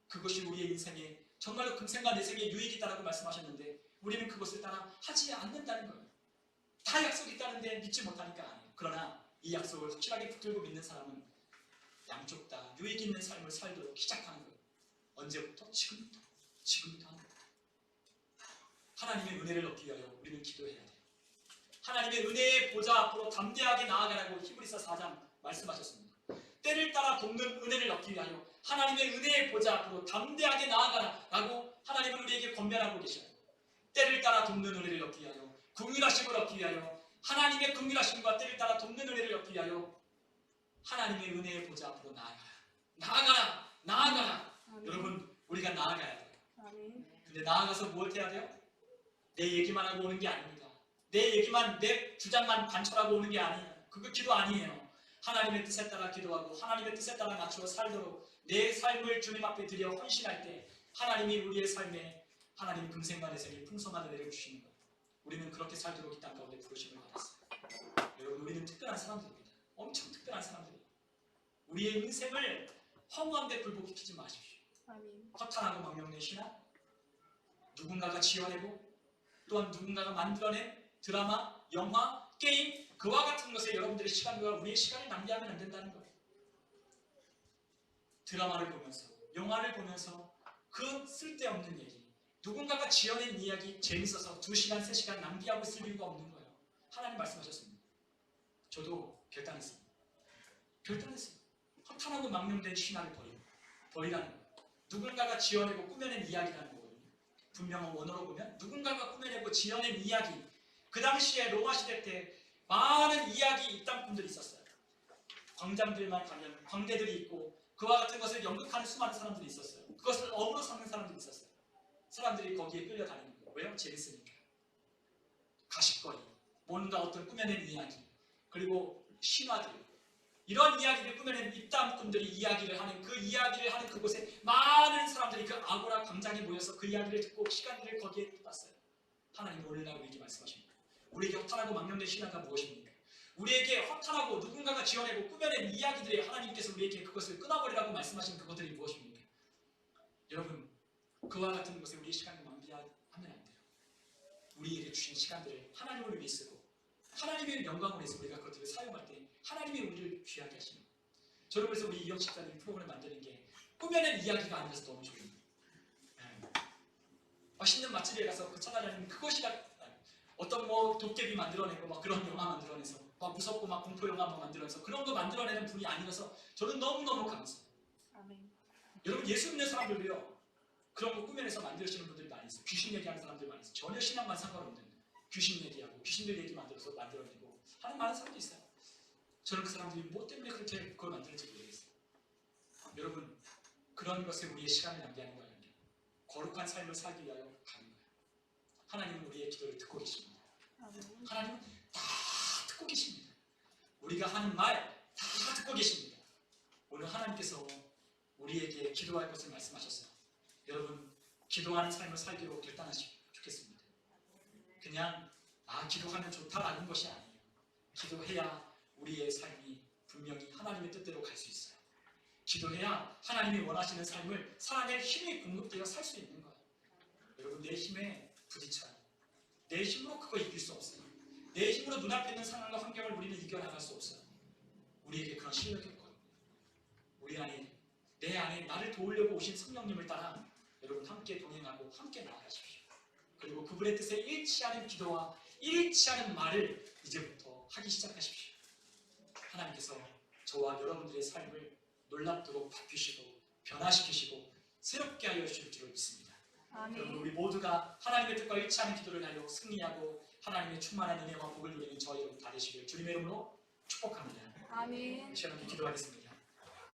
S1: 그것이 우리의 인생에 정말로 금생과 내생에 유익이 있다고 말씀하셨는데 우리는 그것을 따라 하지 않는다는 거예요. 다 약속이 있다는데 믿지 못하니까 아니에요. 그러나 이 약속을 확실하게 붙들고 믿는 사람은 양쪽 다 유익 있는 삶을 살도록 시작하는 거예요. 언제부터? 지금부터 하는 거예요. 하나님의 은혜를 얻기 위하여 우리는 기도해야 돼요. 하나님의 은혜의 보좌 앞으로 담대하게 나아가라고 히브리서 4장 말씀하셨습니다. 때를 따라 돕는 은혜를 얻기 위하여 하나님의 은혜의 보좌 앞으로 담대하게 나아가라고 하나님은 우리에게 권면하고 계셔요. 때를 따라 돕는 은혜를 얻기 위하여, 긍휼하심을 얻기 위하여, 하나님의 긍휼하심과 때를 따라 돕는 은혜를 얻기 위하여 하나님의 은혜의 보좌 앞으로 나아가라.
S2: 아멘.
S1: 여러분, 우리가 나아가야 돼요.
S2: 아멘.
S1: 근데 나아가서 무엇 해야 돼요? 내 얘기만 하고 오는 게 아닙니다. 내 얘기만, 내 주장만 관철하고 오는 게 아니에요. 그거 기도 아니에요. 하나님의 뜻에 따라 기도하고 하나님의 뜻에 따라 맞추어 살도록 내 삶을 주님 앞에 드려 헌신할 때 하나님이 우리의 삶에 하나님 금생만의 생이 풍성한 은혜를 주시는 거예요. 우리는 그렇게 살도록 이 땅 가운데 부르심을 받았어요. 여러분, 우리는 특별한 사람들입니다. 엄청 특별한 사람들이에요. 우리의 인생을 허무한데 불복시키지 마십시오.
S2: 아멘.
S1: 허탄하고 망령된 신앙, 누군가가 지어내고 또한 누군가가 만들어낸 드라마, 영화, 게임, 그와 같은 것에 여러분들의 시간과 우리의 시간을 낭비하면 안 된다는 거예요. 드라마를 보면서, 영화를 보면서 그 쓸데없는 얘기, 누군가가 지어낸 이야기 재밌어서 2시간, 3시간 낭비하고 있을 이유가 없는 거예요. 하나님 말씀하셨습니다. 저도 결단했습니다. 허탄하고 망령된 신화를 버리라는 거예요. 누군가가 지어내고 꾸며낸 이야기라는 거거든요. 분명한 원어로 보면 누군가가 꾸며내고 지어낸 이야기. 그 당시에 로마 시대 때 많은 이야기 입담꾼들이 있었어요. 광장들만 가면 광대들이 있고 그와 같은 것을 연극하는 수많은 사람들이 있었어요. 그것을 업으로 삼는 사람들이 있었어요. 사람들이 거기에 끌려다니는 거예요. 왜요? 재밌으니까. 가십거리, 뭔가 어떤 꾸며낸 이야기, 그리고 신화들, 이런 이야기를 꾸며낸 입담꾼들이 이야기를 하는 그곳에 많은 사람들이 그 아고라 광장에 모여서 그 이야기를 듣고 시간들을 거기에 쏟았어요. 하나님 오늘날 우리에게 말씀하십니다. 우리에게 허탄하고 망령된 신화가 무엇입니까? 우리에게 허탄하고 누군가가 지어내고 꾸며낸 이야기들이 하나님께서 우리에게 그것을 끊어버리라고 말씀하신 그것들이 무엇입니까? 여러분, 그와 같은 것에 우리의 시간을 낭비하면 안 돼요. 우리에게 주신 시간들을 하나님을 위해 쓰고 하나님의 영광을 위해서 우리가 그것들을 사용할 때 하나님이 우리를 귀하게 하시는 거예요. 저는 그래서 우리 이영 집사님 프로그램 만드는 게 꾸며낸 이야기가 아니라서 너무 좋아요. 맛있는 맛집에 가서 그 찾아다니는 그것이라 어떤 뭐 도깨비 만들어내고 막 그런 영화 만들어내서 막 무섭고 막 공포 영화 막 만들어내서 그런 거 만들어내는 분이 아니라서 저는 너무너무 감사해요.
S2: 아멘.
S1: 여러분, 예수 믿는 사람들도요 그런 거 꾸며내서 만드시는 분들이 많이 있어요. 귀신 얘기하는 사람들 많이 있어요. 전혀 신앙만 상관없는 귀신 얘기하고 귀신들 얘기 만들어서 만들어내고 하는 많은 사람도 있어요. 저는 그 사람들이 뭐 때문에 그렇게 그걸 만드는지 모르겠어요. 여러분, 그런 것에 우리의 시간을 낭비하는 거예요. 거룩한 삶을 살기 위하여 가는 거예요. 하나님은 우리의 기도를 듣고 계십니다.
S2: 아멘.
S1: 하나님은 다 듣고 계십니다. 우리가 하는 말 다 듣고 계십니다. 오늘 하나님께서 우리에게 기도할 것을 말씀하셨어요. 여러분, 기도하는 삶을 살기로 결단하시면 좋겠습니다. 그냥 기도하면 좋다라는 것이 아니에요. 기도해야 우리의 삶이 분명히 하나님의 뜻대로 갈 수 있어요. 기도해야 하나님이 원하시는 삶을 살아낼 힘이 공급되어 살 수 있는 거예요. 여러분, 내 힘에 부딪혀요. 내 힘으로 그거 이길 수 없어요. 내 힘으로 눈앞에 있는 상황과 환경을 우리는 이겨나갈 수 없어요. 우리에게 그런 실력이 없거든요. 우리 안에, 내 안에 나를 도우려고 오신 성령님을 따라 여러분 함께 동행하고 함께 나아가십시오. 그리고 그분의 뜻에 일치 않은 기도와 일치 않은 말을 이제부터 하기 시작하십시오. 하나님께서 저와 여러분들의 삶을 놀랍도록 바뀌시고 변화시키시고 새롭게 하여 주실 줄을 믿습니다.
S2: 아멘.
S1: 여러분, 우리 모두가 하나님의 뜻과 일치하는 기도를 하여 승리하고 하나님의 충만한 은혜와 복을 누리는 저희 여러분 다 되시길 주님의 이름으로 축복합니다.
S2: 아멘.
S1: 시간에 기도하겠습니다.